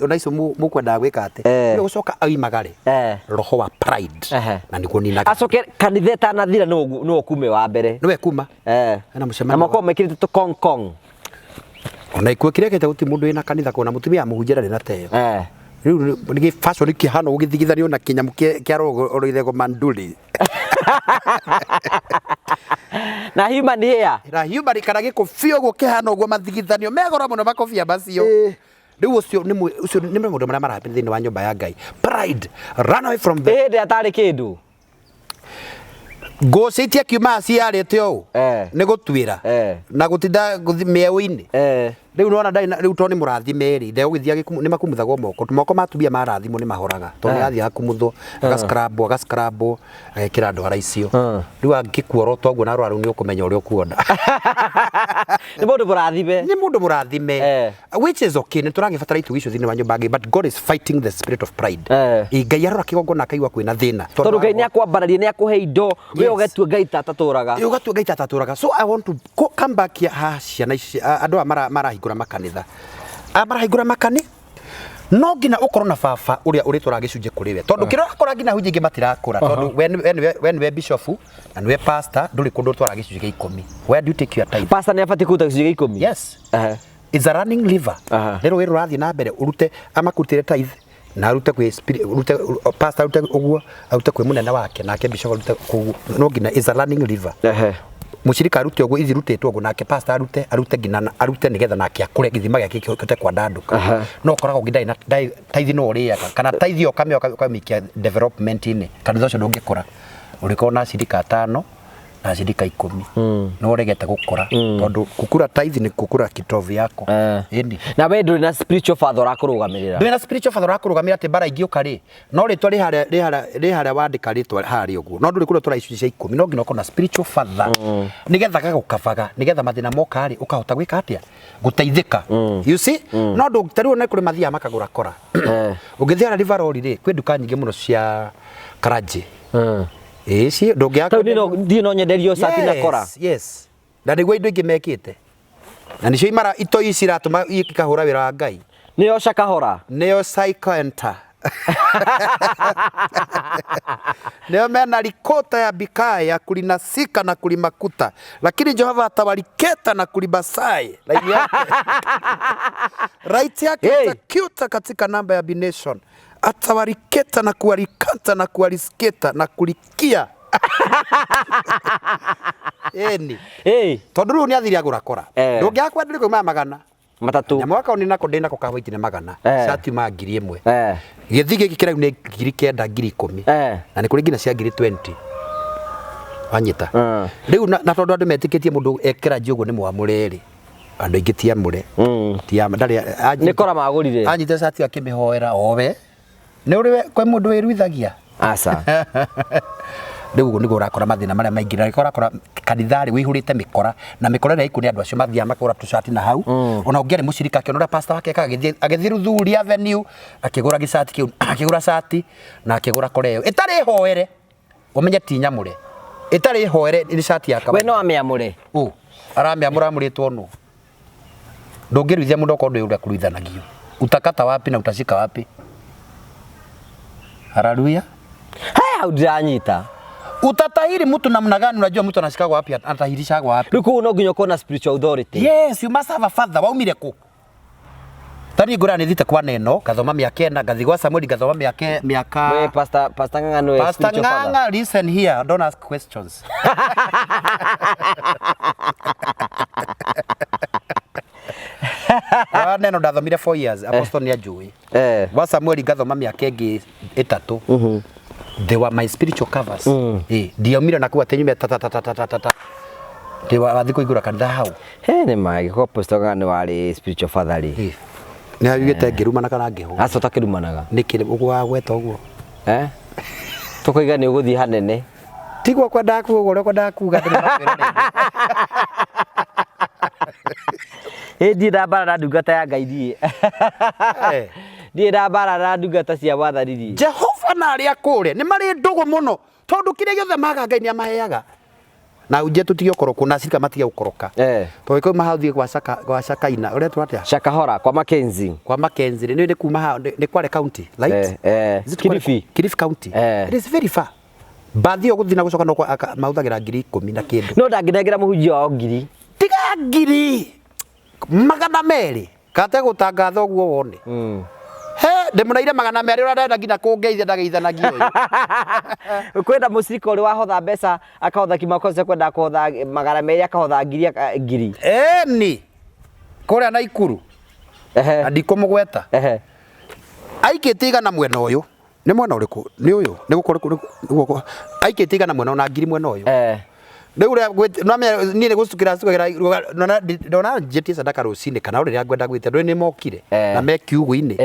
Speaker 1: ona icio mukwenda gwika ati ni gucoka aimagare roho wa pride na niguo nina
Speaker 2: acoke kanitheta na thira no kume wa mbere
Speaker 1: no ekuma
Speaker 2: na mucemania na mako mekirite to kong
Speaker 1: ona ikuo kiria kete guti mundu ina kanitha kona mutumia muhunjira rina teyo riu ni fashion kihano ugithigithanio na kinyamu kia roithego manduli
Speaker 2: na human here
Speaker 1: na human kana gikofio go kihano go mathigithanio megora muno makofia bacio riu ucio ni mundu maria marapita thini wa nyumba ya Ngai pride run away from the
Speaker 2: atari kindu
Speaker 1: ngocitia kiuma ciarite o ni gutwira na gutinda miewi-ini riu nona riu to ni murathime ri ndego githia ni makumuthagwo moko matubia marathimo ni mahoraga to ni athia kumuthwo agascrabo agekira ndwara icio riu angikuoro toguo na rwaru ni ukumenya uri ukuonda ni mundu murathime which is okay ni turangibatara itu icio thini wa nyumba Ngai but God is fighting the spirit of pride Ngai arora kigongo na kaigwa kwina thina
Speaker 2: tondu Ngai ni akwambararia ni akuhe indo we ugetua Ngai tataturaga
Speaker 1: so I want to come back here ciana ici andu marahingura makanitha marahingura makani no ngina ukorwo na baba uria uritwara gicunje kuri we tondu kirora akora ngina hunje ingi matirakura tondu when we bishop and we pastor nduri kundu twara gicunje gia 10 where do you take your time
Speaker 2: pastor ni afati kuta gicunje gia 10
Speaker 1: yes it's a running liver rero wira rathi na mbere urute amakutire tithe na arute kwi spirit urute pastor urute uguo arute kwi munene wake nake bishop urute no ngina is a running liver mushirika arute uguo ithirutitwo uguo nake pastor arute ngina arute nigetha nake akure githima gyake kiote kwa ndanduka no koragwo ngidai taithi no uriaga kana taithi okame okamikia development ini kanitha ucio ndungikora uriko na shirika 5 na cirika 10 no regete gukora tondu gukura tithe ni gukura kitovu yako indi
Speaker 2: na we nduri na spiritual father urakurugamirira
Speaker 1: nduri na spiritual father urakurugamira ati bara ingioka ri no ritwa ri haria wandika ritwa hari uguo no nduri kura tura icunjĩ cia 10 no ngina ukorwo na spiritual father nigetha gagukabaga nigetha mathina moka ri ukahota gwika atia guteithika you see no ndu tariu na kuri mathia makagura kora ungithia river road ri kwi nduka nyingi muno cia karaji eci ndungiaka
Speaker 2: ndino nyenderio sati na kora
Speaker 1: yes na niguo indo ingi mekite na nicio imara ito ici iratuma ikahura wira wa Ngai
Speaker 2: niyo shakahora
Speaker 1: niyo psycho enter niyo mena rikota ya bikaya kulinasika na kulimakuta lakini Jehova atawaliketa na kulibasai right yake itakiuta katika namba ya bination atawaliketa na kuwalikata na kuwalisketa na kulikia eni tondu riu ni athiri agura kora ndungiakwa ndiri kuma magana
Speaker 2: matatu
Speaker 1: nyamwaka oni nako ndina ko kahwaitine magana sati ma 1000 githi giki kirau ni 9,10 na ni kuri ngina cia 20 wanyita riu na tondu andu metikitie mundu ekira njugo ni mwamureri andu ingi ti amure ti ndari
Speaker 2: ni kora magurire
Speaker 1: anyite sati akimihoera owe ni uri kwa mundu wiruithagia
Speaker 2: asa
Speaker 1: riu uguo niguo urakora mathina maria maingi na urakora kanithari wihurite mikora na mikora ria iku ni andu acio mathia makora tushati na hau ona ungiari mushirika akiona pastor wake agithii Ruthuri Avenue akigura gicati kiu akigura shati na akigura koreo itari hoere umenye ti nyamure itari hoere ni shati ya kawaida
Speaker 2: we no amiamure
Speaker 1: aramiamura muritwo no ndungiruithia mundu okondu yuria kuruithanagio utakata wapi na utashika wapi haleluya
Speaker 2: haya udanyita
Speaker 1: utatahiri mtu namna gani unajua mtu anashika wapi atahirisha wapi
Speaker 2: luku no nginyo kona spiritual authority
Speaker 1: yes you must have a father waumire ku tani ngura ni thite kwa neno gathoma miaka na gathigwa Samuel gathoma miaka
Speaker 2: we pastor Nganga no
Speaker 1: pastor Nganga listen here don't ask questions neno ndathomire 4 years apostle ni ajui wa Samuel gathoma miaka ingi 3 they were my spiritual covers ndio mira nakuwa tenyume ta they were wathiko igura kanitha hau
Speaker 2: ni magi ko pastor Nganga ni wari spiritual father ri
Speaker 1: ni ayugite ngirumana kana ngihu
Speaker 2: aso takirumanaga
Speaker 1: nikire ugo wa gweta uguo
Speaker 2: tukoiga ni uguthi hanene
Speaker 1: tigwa kwa ndaku ugo kwa ndaku gathira
Speaker 2: ndi ndabara na ndungata ya Ngai thie ndi ndabara na ndungata cia wathani
Speaker 1: Jehova na aria kure ni mari ndugu muno tondu kire giothe maga Ngai ni amaheaga na uje tutige ukoroku na cirika matige ukoroka to iko mahathie kwa shakaina ure twatia
Speaker 2: shakahora kwa Mackenzie
Speaker 1: ni kuma ni Kwale county right Kilifi county it is very far bathi oguthina gucoka no mauthagira 10,000 na kindu
Speaker 2: no ndanginegera muhunjia wa 1,000
Speaker 1: tiga 1,000 magana meri kate gutangatha uguo wone he ndimunaire magana meri urarenda ngina kungeithia ndageithanagio
Speaker 2: kwenda musirika uri wahotha mbeca akahotha kimako cia kwenda kuhotha magana meri akahotha 1,000
Speaker 1: ni kuria na Ikuru ndikumugweta aikite igana mwena uyu ni mwena uriku ni uyu ni gukora aikite igana mwena na 1,000 mwena uyu Ndeura ni gucukira ndona njeti sadaka rucine kana uri ngwenda gwite ndwe ni mokire na me kiugu-ini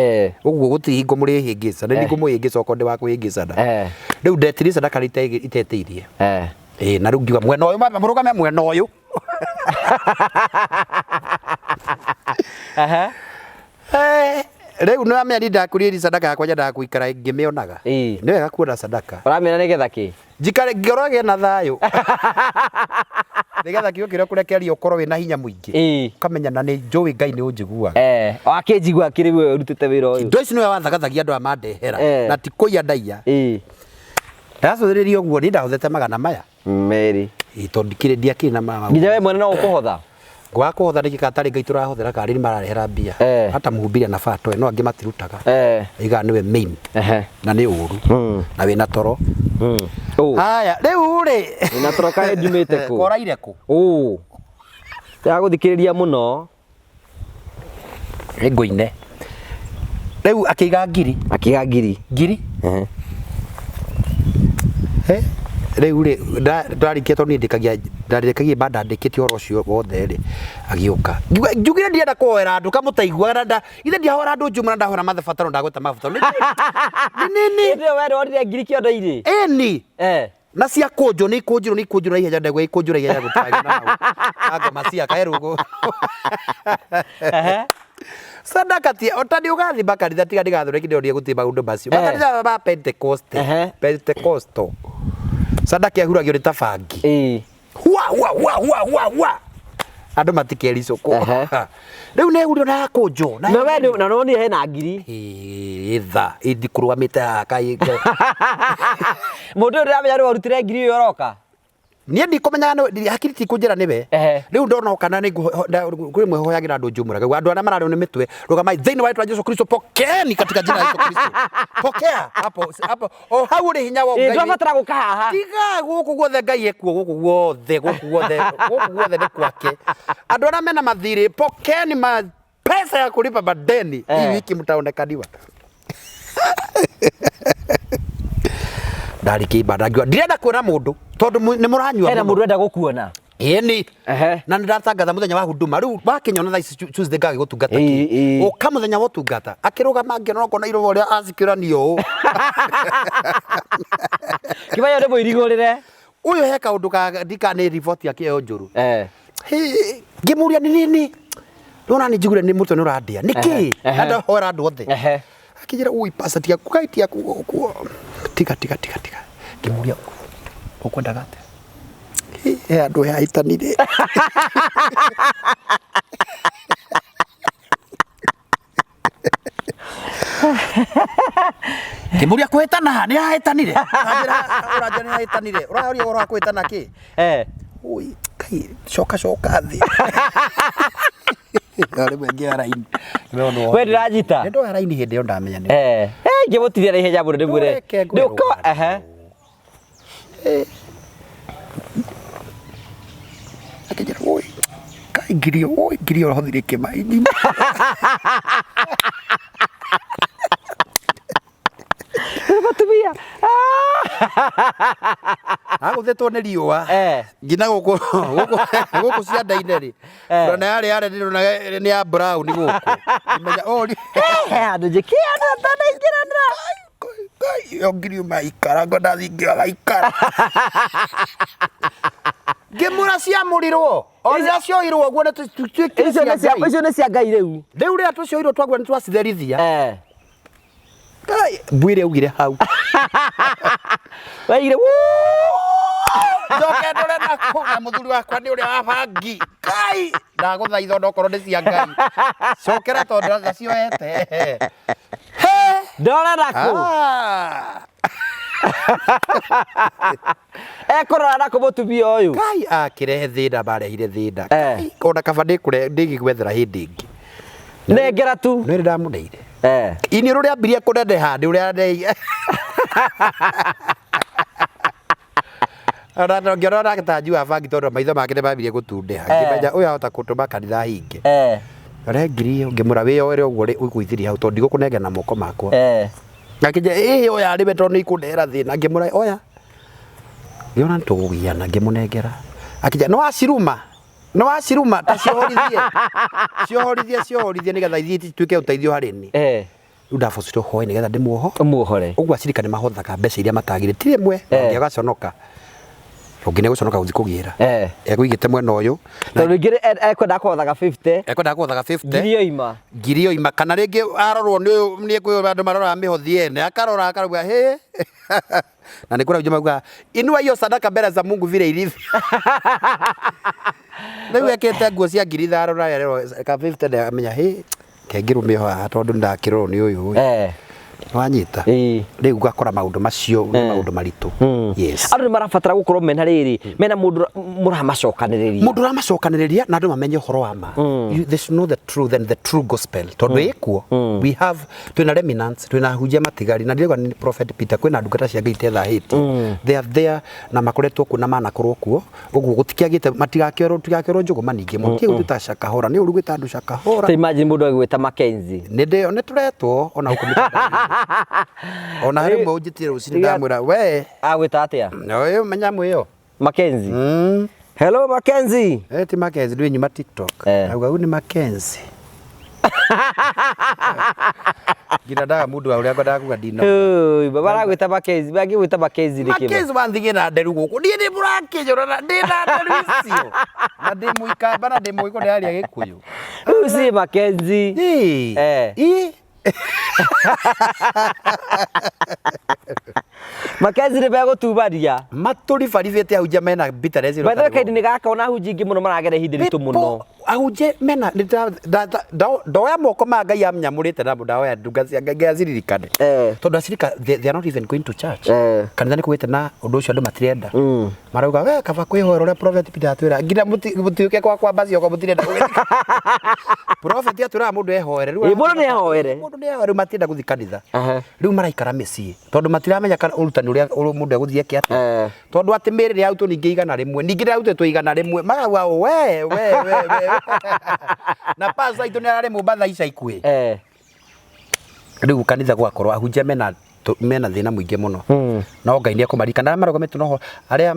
Speaker 1: uguo gutihingo muri hingisa ni ngumuhingisa okonde wa kuhingisa da riu ndetiri sadaka itetiirie na riu ngiwa mwena uyu murugame mwena uyu riu no amya ndakuriri sadaka yakwa nyenda kuikara ngimionaga ni wega kuona sadaka
Speaker 2: uramena nigetha ki
Speaker 1: njikare ngoroge na thayo nigetha kiugo kiria kurekeria ukorwo wina hinya muingi ukamenya na ni njui Ngai ni unjiguaga
Speaker 2: akinjigua kiri we urutite wira uyu
Speaker 1: ndo ici niwe wathagathagia andu amandehera na ti kuia ndaia ndacuthiririe uguo ni ndahuthete magana maya
Speaker 2: meri
Speaker 1: tondu kire ndiakiri na mama
Speaker 2: nginya we mwene no ukuhotha
Speaker 1: gwa kuhotha niki katari Ngai turahuthira kari ni mararehera mbia hata muhumbiria na fato no angi matirutaga iga niwe main na ni uru na wina toro haya riu ri
Speaker 2: ina toro kae ndumite ku
Speaker 1: koraire ku
Speaker 2: ya guthikiriria muno
Speaker 1: ngoine riu akiga ngiri
Speaker 2: ngiri
Speaker 1: riu ri ndarikia to ni ndikagia banda ndikitie oro cio wothe ri agiuka njugire ndienda kuhoera andu kamutaigua nda ithe ndiahora andu njumana ndahora mathabataro ndagweta mabataro ni
Speaker 2: ndio wewe orire ngiri kiondo iri
Speaker 1: eni na cia kunjo ni kunjo ihenya ndegwa ikunjo ihenya gutaga na aga macia kairugo sadaka ti otani ugathi bakanitha tiga ndigathore kinde ndio guti maundu macio bakanitha ba Pentecostal sadaka yahuragio ni tabangi wa andu matikeri coko riu ne uri na kunjo
Speaker 2: na wewe na noni hena ngiri
Speaker 1: itha ithikurwamite kai
Speaker 2: mundu ndiramenya ri warutire ngiri yo roka
Speaker 1: nie ndikomenya hakiri ti kunjira niwe riu ndona kana ni kuri mwe hoyagira andu njumuraga andu ana marareo ni mitwe rugamai thiini wa Yesu Kristo pokeni katika jina la Yesu Kristo pokea hapo o hau ri hinya wa Ngai
Speaker 2: ndio fatara gukaha
Speaker 1: tiga guku guothe Ngai ekuo guku guothe ni kwake andu ana mena mathiri pokeni ma pesa ya kulipa madeni hii wiki mtaonekaniwa ndari kibanda ngwa ndirenda kuona mundu tondu ni muranyua
Speaker 2: hena mundu enda gukuona
Speaker 1: eni na ndatangatha muthenya wa huduma riu bakinyona tha ici Tuesday ngagi gutungata ki o kamuthenya wa utungata akiruga ngena kona irobo uria acikiranio
Speaker 2: kibayo ndemo irigurire
Speaker 1: uyu he kaundu ka ndikane report yake yo njuru ngimuria ni nini rona ni njigure ni mutwe ni uradia niki anda hora andu othe akijira ui pastor tiaku kaiti aku tiga ngimuria ukwenda gate andu yaitanire ngimuria kuhetana ni ahetanire urajani ahetanire urahoria ora kuhetana ki ui kai shoka thi ari mwenge araini
Speaker 2: we ndirajita
Speaker 1: ndo araini hinde yo ndamenya ni
Speaker 2: ngimutiria ri heja mundu ndimwire nduko
Speaker 1: akijira oi kai girio hothire kimaini
Speaker 2: batumia
Speaker 1: aguthetwo ni riua ngina guku cianda-ine ri rona yari ni ya brown guku imenya ori
Speaker 2: andu jikiana tanaingirana
Speaker 1: yo ngirio maikara ngoda thingira maikara ngimura cia murirwo ona cioirwo guo ne
Speaker 2: icio ne cia Ngai riu
Speaker 1: ria tucioirwo twagwa ni twacitherithia mbwire ugire hau
Speaker 2: waigire
Speaker 1: ndoke ndore na kuna muthuri wakwa ni uria wa bangi kai ndaguthaitha ndokorwo ni cia Ngai cokera tondu ndacioete
Speaker 2: ndora naku ekorora naku mutumia uyu
Speaker 1: kai akirehe thina barehire thina ona kaba ndigigwethera hindi ingi
Speaker 2: nengera tu
Speaker 1: nä ndamu ndeire ini rå rä ambirie kå neneha ndä å rä a ndeire ngĩona nake ta njua bangi tondũ maitho make nĩ mambirie gũtundeha ngĩmenya ũyũ ahota gũtũma kanitha hinge ore ngiri ngĩmũra wĩyoere ũguo ũgũithirie hau tondũ ndigũkũnengera na moko makwa ngakĩnja ũya arĩ we tondũ nĩ ikũndehera thĩna ngĩmũra oya ngĩona nĩ tũgũgiana ngĩmũnengera akĩnja nĩ waciruma ta ciohorithie nĩgetha ithiĩ ituĩke ũteithio harĩ ni rĩu ndabocire hoe nĩgetha ndĩmuohore ũguo acirika nĩ mahothaga mbeca iria matagire ti rĩmwe ũngĩagaconoka ũngĩ nĩ gũconoka gũthiĩ kũgĩra egũigĩte mwena ũyũ
Speaker 2: tondũ ingĩ ekwendaga kũhothaga 50
Speaker 1: ngiri oima kana rĩngĩ arorwo nĩ andũ maroraga mĩhothi ene akarora akarauga hĩ na nĩ kũrauja mauga inua hiyo sadaka mbele za Mungu vile ilivyo rĩu ekĩte nguo cia ngiri ithano na ka 50 na amenya hĩ kengĩrũmĩho haha tondũ ndakĩrorwo nĩ ũyũ wanyita rĩu gakora maũndũ macio nĩ maũndũ maritũ
Speaker 2: andũ nĩ marabatara gũkorwo mena rĩrĩ mena mũndũ ũramacokanĩrĩria na andũ mamenye ũhoro wa ma they should know the truth and the true gospel tondũ ĩkuo we have twĩna remnants twĩna hunjia matigari na ndirauga nĩ Prophet Peter kwĩna ndungata cia Ngai tethahĩte they are there na makoretwo kuo na manakorwo kuo ũguo gũtikiagĩte matigakĩorwo njũgũma ningĩ mũtiĩ gũtuĩta cakahora nĩ ũrugĩte andũ cakahora imagine mũndũ agĩgwĩta Mackenzie
Speaker 1: nĩ turetwo ona ũkũmĩta ona hari mo njitire ucini ndamwira we
Speaker 2: agwita atia
Speaker 1: no menya mwiyo
Speaker 2: Mackenzie. Hello Mackenzie.
Speaker 1: Ti Mackenzie ndwe nyuma TikTok auga u ni Mackenzie gira ndaga mundu uria ngoda kuga dino
Speaker 2: baba aragwita Mackenzie bagi gwita Mackenzie riki
Speaker 1: Mackenzie banthigina nderu guku ndi burakinjora na ndi na nderu icio na ndi muikamba na ndi muiko ndi aria gikuyu
Speaker 2: usi Mackenzie Mackenzie ni bego tubaria
Speaker 1: maturi farithete ahunjia mena bitterness
Speaker 2: by the way kaidi ni gaka ona ahunjia ingi muno maragera hindi ritu muno
Speaker 1: ahunjia mena ndoya moko ma Ngai amnyamurite na ndaoya ndunga cia Ngai aciririkane tondu acirika they are not even going to church kanitha ni kuwite na undu ucio andu matirenda marauga we kaba kwihora uria prophet Peter atwira ngira mutiuke kwa kwambacio kwa mutirenda prophet atwira mundu ehoere
Speaker 2: mundu ni ehoere
Speaker 1: matirenda guthi kanitha riu maraikara micii tondu matiramenya kana urutani uria mundu eguthie ke atia tondu ati mirire auto ningi igana rimwe ningi auto tuigana rimwe magauga we na pasa itu ni arare mumbatha ica ikui riu kanitha gwakorwo ahunjia mena thina muingi muno no Ngai ni akumarikana marogomete noho aria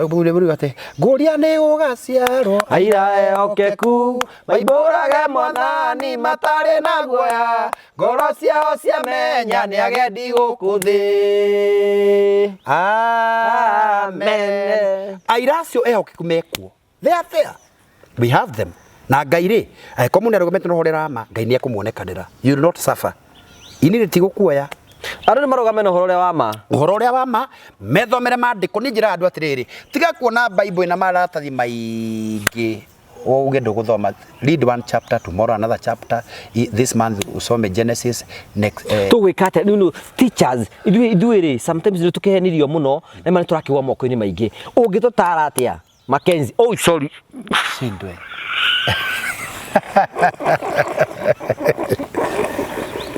Speaker 1: buri ate nguria ni ugaciarwo
Speaker 2: aira ehokeku
Speaker 1: maiburaga mwathani matari na guoya ngoro ciao ciamenya ni agendi guku thi amen aira acio ehokeku mekuo they are there we have them na Ngai ri komune arogomete noho rama Ngai ni akumuonekanira you will not suffer ini tigũkuoya
Speaker 2: Aro ni marogame no horo ria wama methomere mandiko ni njira andu atiriri tiga kuona Bible ina maratathi maingi uge nduguthoma read one chapter tomorrow another chapter this month usome Genesis next tugwikate no teachers idwiri sometimes ni tukehenirio muno na mani turakiwa moko ini maingi ungitutara atia Mackenzie oh sorry
Speaker 1: sindwe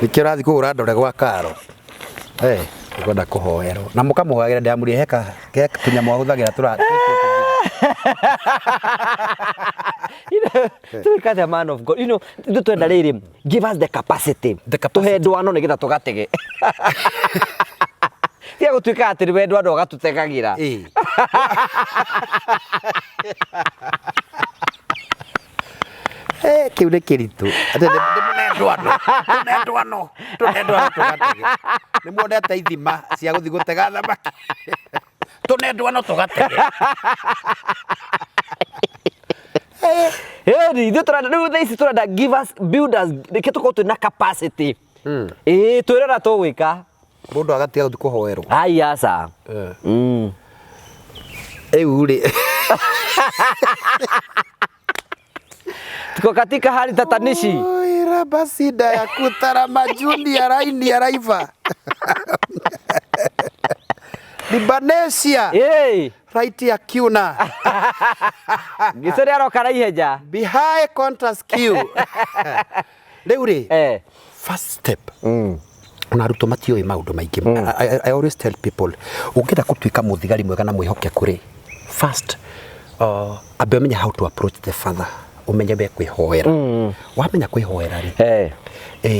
Speaker 1: nikirathi kuura ndore gwa karo ngoda kuhoerwo na mukamuhoera ndamuri heka tunyamwa huthagira
Speaker 2: tuikate man of God twenda riri give us the capacity tuhe ndwano nigetha tugatege tia gutuika atiri we ndwano gatutegagira
Speaker 1: kiu ni kiritu ndwano tugatege ni mwendete ithima cia guthi gutega thamaki tunendwano tugatege
Speaker 2: ithu turenda riu thaisi turenda give us build us kituko tuna capacity twirera tugwika
Speaker 1: mundu agatiga guthi kuhoerwo
Speaker 2: ai asa
Speaker 1: eu ri
Speaker 2: tuko katika hali tatanishi
Speaker 1: ira basi da ya kutara majuni ya raini ya raiva Libanesia right ya kiuna
Speaker 2: gisori aro karaiheja
Speaker 1: behind contrast queue leure first step unaruto matio maundu maingi I always tell people ukitha kutuika muthigari mwega na mwihoke kuri first abemenya how to approach the father umenye be kwihoera wamenya kwihoera ri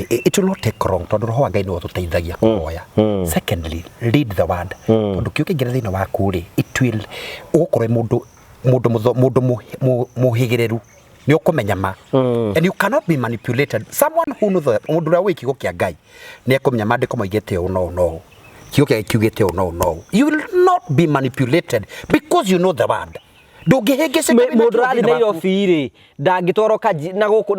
Speaker 1: it will not take wrong tondu roho Ngai no tuteithagia kuhoya secondly read the word tondu kiuke ngira thina waku ri it will ukorwe mundu muhigireru ni ukumenya ma and you cannot be manipulated someone who knows mundu ra wiki gokia Ngai ni akumenya mandiko maigete no kiuke kiugete no you will not be manipulated because you know the word ndungihingicika
Speaker 2: mundu ari na irofiri ndangitoroka na guku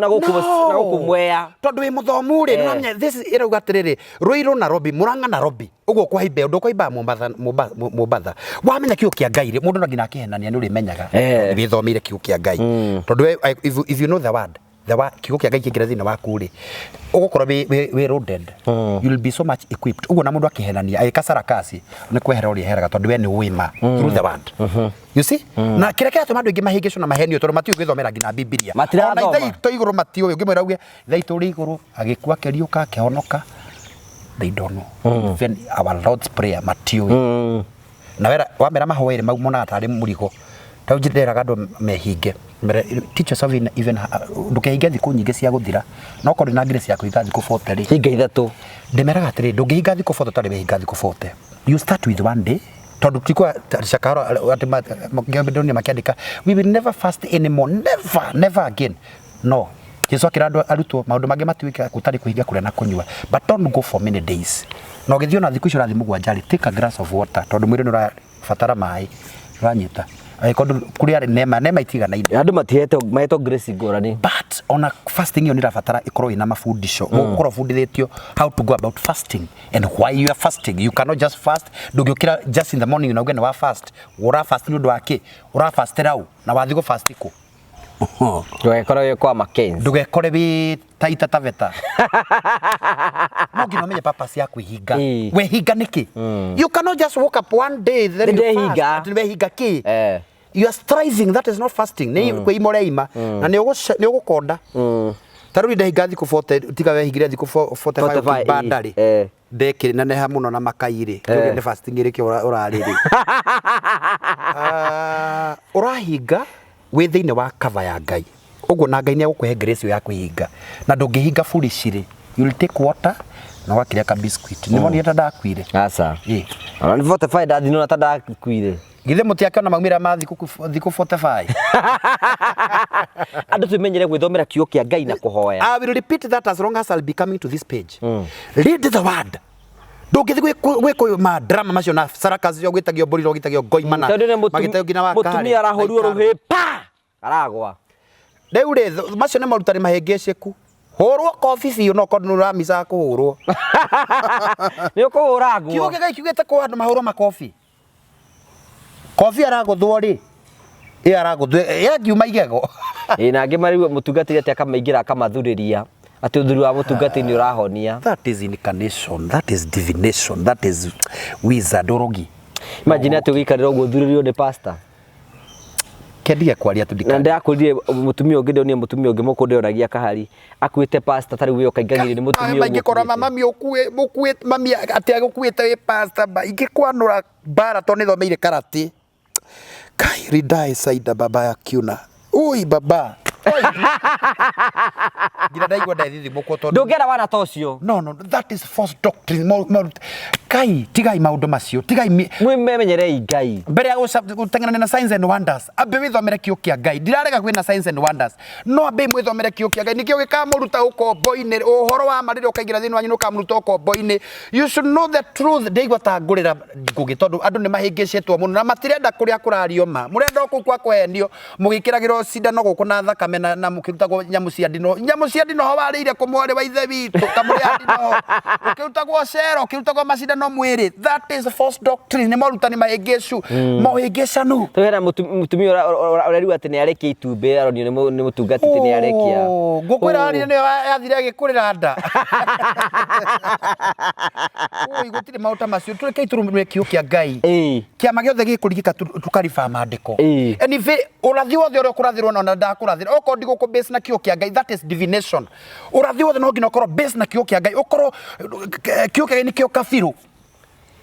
Speaker 2: mwea
Speaker 1: tondu wi muthomu ri nonye this irauga atiriri Ruiru na Robi Murang'a na Robi uguo kwa himbe ndu kwa iba Mombasa wamenya kiu kia Ngai ri mundu no ngina kihenania ni uri menyaga wi thomire kiu kia Ngai tondu if you know the word kiugo kia Ngai kingira thina waku ri ugukorwo wi loaded you will be so much equipped uguo na mundu akihenania agikasara kasi ni kwehera uri heraga tondu we ni wima through the word you see na kirekera tu mandu ingi mahingico na mahenio tondu matiyo gwithomera ngina Biblia
Speaker 2: ona
Speaker 1: ithai to iguru matiyo ungi mwira uge ithai turi iguru agikua keriuka kehonoka they don't know even our Lord's prayer matiyo na wera wamera mahoere mau mona atari murigo tau njideraga andu mehinge teachers of even ndukehinge thiku nyingi cia guthira no korwo na grace ya kuhinga thiku 40 ri
Speaker 2: hinga ithatu
Speaker 1: ndemeraga atiri ndungihinga thiku 40 tari mehinga thiku 40 you start with one day tondu tikwa shakaro ati ngiombedonia makiandika we will never fast anymore, never again. No, Yesu akira andu arutwo maundu mangi matuika gutari kuhinga kuria na kunyua, but don't go for many days. No githio na thiku icio rathi mugwanjari, take a glass of water tondu mwiri ni urabatara mai uranyita kondu kuria nema itigana ine
Speaker 2: andu maheto grace ngurani,
Speaker 1: but on a fasting yo ni rabatara ikorwo ina mafundisho ukorwo fundithitio how to go about fasting and why you are fasting. You cannot just fast ndugikira just in the morning na ugene wa fast ura fast ni undu wake ura fast rau na wathi go fast ku
Speaker 2: ndugekore we kwa Mackenzie,
Speaker 1: ndugekore we Taita Taveta no menye purpose ya kuhinga we hinga niki. You cannot just woke up one day then you fast we hinga ki you are striving, that is not fasting. Ni kwe imoreima na ni ugukonda taruri ndahinga thiku 40 tiga we hingire thiku 45 bandari ndekire na neha muno na makaire ndugende fasting iriki urariri urahinga we thiine wa cover ya Ngai uguo na Ngai ni agukuhe grace ya kuhinga na ndungihinga foolishly. You will take water na wakiria ka biscuit ni moni eta ndakwire
Speaker 2: asa ona ni 45 ndathi no ta ndakwire
Speaker 1: githe muti akiona maumira ma thiku 45
Speaker 2: andu tumenyere gwithomera kiugo kia Ngai na kuhoya.
Speaker 1: I will repeat that as long as I'll be coming to this page. Read the word. Ndugithi gwiko ma drama macio na sarakazi yo gwitagio boriro gitagio ngoimana magitagio ngina wa kare
Speaker 2: mutumia arahoruo ruhi pa aragwa
Speaker 1: riu ri macio ni marutani mahengeceku horwo kofi biu no korwo nuramisa kuhurwo
Speaker 2: ni ukuhuragwo
Speaker 1: kiugo Ngai kiugite kwa andu mahurwo makofi kofi araguthwo ri araguthwo ngiuma igego
Speaker 2: na angi mari mutungatiri ati akamaingira akamathuriria ati uthuri wa mutungati ni urahonia.
Speaker 1: That is incarnation, that is divination, that is wizard orogi.
Speaker 2: Imagine ati ugikarira uguo uthuririo ni pastor
Speaker 1: kendia kwaria tudika
Speaker 2: na ndakurie mutumia ungi ndio ni mutumia ungi muko ndoragia kahari akuite pastor tari we ukaingagire ni mutumia ungi
Speaker 1: mangikora mami ukuwe mami ati agukuite we pastor ba ingikwanura bara to ni thomeire karate kai ridai saida baba ya kiuna oi baba gina ndaigwa ndaithi muko to
Speaker 2: ndungera wana tocio
Speaker 1: no that is false doctrine kai tigai maundu macio tigai
Speaker 2: mwimenyerei Ngai
Speaker 1: mbere ya gutengana na signs and wonders abe withomere kiugo kia Ngai ndirarega kwina signs and wonders no abe mwithomere kiugo kia Ngai nikio gikamuruta ukombo-ini uhoro wa marire ukaingira thini wanyu nukamuruta ukombo-ini. You should know the truth. Ndaigwa ta ngurira ngugi tondu andu ni mahingicetwo muno na matirenda kuria kurario ma murenda okukwa kwendio mugikiragiro cindano guku na thakame na mukirutagwo nyamu cia ndino ho warire kumwore wa ithe witu kamuri ndino ukirutagwo cero ukirutagwo macindano mwiri. That is false doctrine. Ni marutani mahingicu mohingicanu
Speaker 2: twera mutumia urariwa ati ni arekia itumbi aronio ni mutungati ati ni arekia
Speaker 1: ngukwira ari ni yathire agikurira nda oi gutire mauta macio tureke iturumire kiugo kia Ngai kiama giothe gikurigika tukarifa maandiko and if urathi wothe uri kurathirwo na ndakurathira oko ndiguko base na kiugo kia Ngai. That is divination. Urathi wothe no ngina ukorwo base na kiugo kia Ngai ukorwo kiugo kia Ngai ni kio kafiru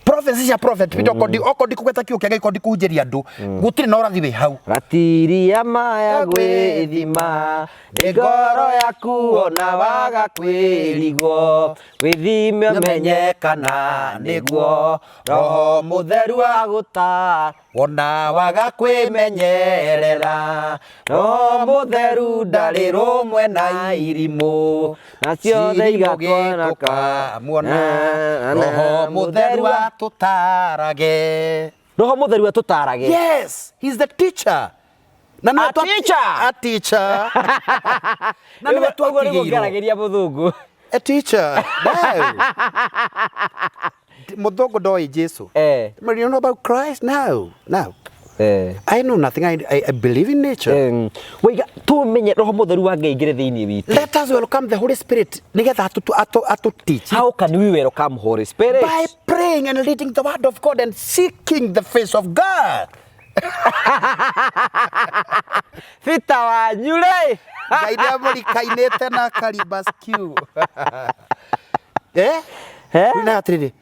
Speaker 1: prophecy ya prophet Peter okodi kugeta kiugo kia Ngai kodi kuhunjiria andu gutire na urathi we hau
Speaker 2: ratiria maya gwithima ngoro yaku ona waga kwirigwo withime menyekana niguo roho mutheru aguta
Speaker 1: ona waga kwimenyerera
Speaker 2: roho mutheru ndari rumwe na irimu nacio theigatwana
Speaker 1: muona roho mutheru atutarage.
Speaker 2: Roho mutheru atutarage.
Speaker 1: Yes, he's the teacher. Na
Speaker 2: a teacher.
Speaker 1: Na ni watu
Speaker 2: ngaragiria muthungu.
Speaker 1: A teacher. No. Muthungu ndoi Jesu. You know about Christ now. I know nothing. I believe in nature.
Speaker 2: Waiga tu menye roho mutheru wa Ngai ngire thiini witu.
Speaker 1: Let us welcome the Holy Spirit. Nigetha atu teach.
Speaker 2: How can we welcome Holy Spirit?
Speaker 1: By praying and reading the word of God and seeking the face of God.
Speaker 2: Fita wa nyure.
Speaker 1: Ngai ndamuri kainete na karibaskiu. Kuna atriri.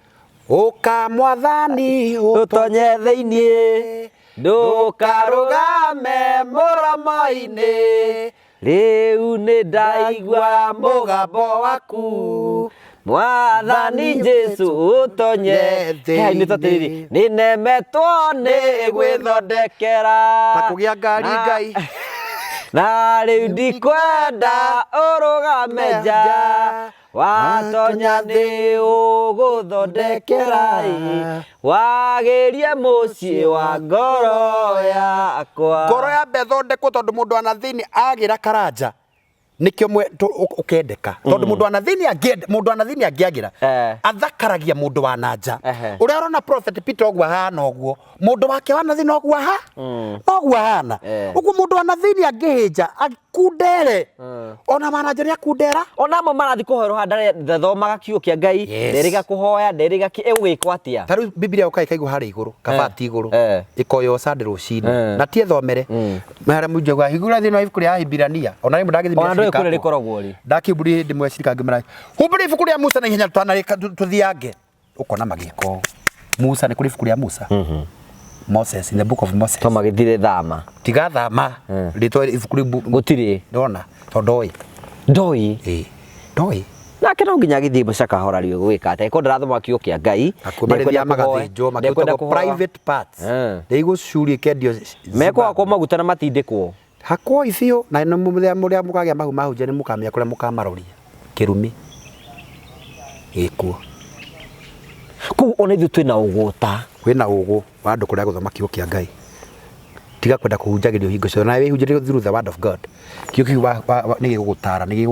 Speaker 1: Oka mwathani
Speaker 2: utonye thiini ndukarugame muromo-ini riu ni ndaigua mugambo waku Mwathani Jesu utonye ni tatiriri ni nemetwo ni gwithondekera
Speaker 1: ta kugia ngari Ngai
Speaker 2: na riu ndikwenda urugame nja watonya ni uguthondekera wagirie mucii wa ngoro yakwa
Speaker 1: ngoro ya mbethondekwo tondu mundu anathini agira karanja nikio ukendeka tondu mundu anathini angiagira athakaragia mundu wa nanja uria urona prophet Peter ogwa hana ogwo mundu wake wa nathini ogwa hana uguo mundu anathini angihija akundere ona manager akundera
Speaker 2: ona mo marathi kuhoerwo handare thathomaga kiugo kia Ngai nderiga kuhoya nderiga egwikwo atia
Speaker 1: taru Biblia ukaikaigwo hari iguru kabati iguru ikoyo sande rucini na tie thomere mara mujogwa higura thino ibuku ria Hibirania ona rimwe ndagithimia
Speaker 2: kure rikoragwo ri
Speaker 1: ndakiburi hindi mwe cirika ngimara humburi ibuku ria Musa na ihenya twanarika tuthiange ukona magiko Musa ni kuri ibuku ria Musa Moses in the book of Moses
Speaker 2: to magithire thama
Speaker 1: tiga thama rito ibuku
Speaker 2: gutiri
Speaker 1: ndona tondoi
Speaker 2: ndoi nake no nginya githii mucaka horario gwika ate ko ndarathoma kiugo kia Ngai
Speaker 1: akumarithia magathinjo makitwo private parts ndeigo curi kendio
Speaker 2: meko akwa maguta na matindikwo
Speaker 1: hakwo icio na no muria mukagia mahunje ni mukamia kuria mukamaroria kirumi gikuo
Speaker 2: ku ona ithu twina uguta
Speaker 1: wina ugu wa andu kuria guthoma kiugo kia Ngai tiga kwenda kuhunjagirio hingo cio na we hunjirio through the word of God kiugo ni gigugutara ni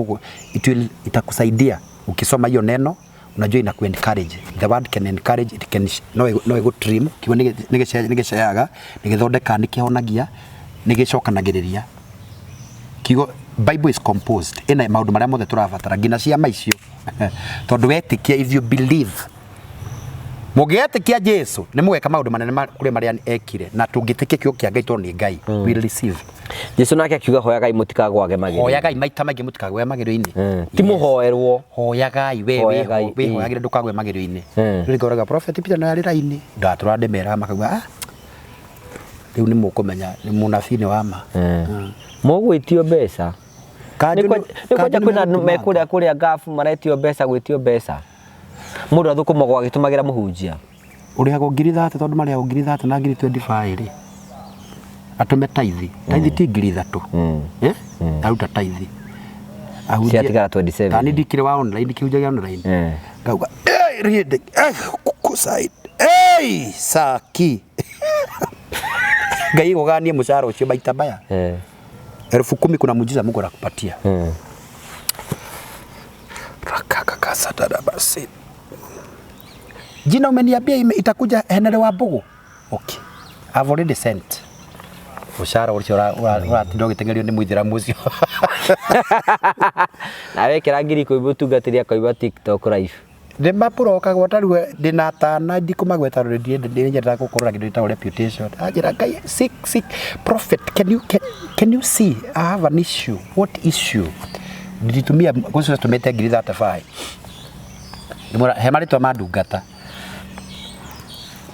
Speaker 1: itakusaidia ukisoma hiyo neno unajua ina ku encourage the word can encourage it can no ego trim kiugo ni giceaga ni githondeka ni kihonagia ni gicokanagiriria kiugo Bible is composed ina maundu maria mothe turabatara ngina ciama icio tondu wetikia if you believe mugetikia Jesu ni mugeka maundu manene kuri maria ekire na tungitikia kiugo kia Ngai tondu ni Ngai we receive
Speaker 2: Jesu nake akiuga hoya Ngai mutikagwage magiro
Speaker 1: hoya Ngai maita maingi mutikagwe magiro-ini
Speaker 2: ti muhoerwo
Speaker 1: hoya Ngai we hoyagire ndukagwe magiro-ini ringoraga prophet Peter na yarira-ini ndaturande mera makauga riu ni mukumenya ni munafini wa ma
Speaker 2: mugwitio mbeca nikoja kwina mekuria kuria gafu maretio mbeca gwitio mbeca mundu athukumagwo agitumagira muhunjia
Speaker 1: uria go ngiri 30 tondu maria ngiri 30 na ngiri 25 ri atume taithi ti ngiri 3 aruta taithi
Speaker 2: ahunjia tigara 27
Speaker 1: tani ndikire wa online kiunjagia online ngauga rinde kuside saki Ngai guganie mushara ucio baita baya 10,000 kuna muujiza Mungu anakupatia rakaka kasata basi jina umeniambia itakuja henere wa Mbugu okay I've already sent mushara ucio uratinda gitengerio ni muithiramu ucio
Speaker 2: na wekera ngiri kuibu tungatiria kuiba TikTok live
Speaker 1: Demba puroka gwataru dinatana ndikumagweta redi ndinjeta gukorora kindu ita reputation ajira Ngai sick prophet can you see I have an issue what issue nditumia gozo tumete ngiri 35 ndimura hemari to madungata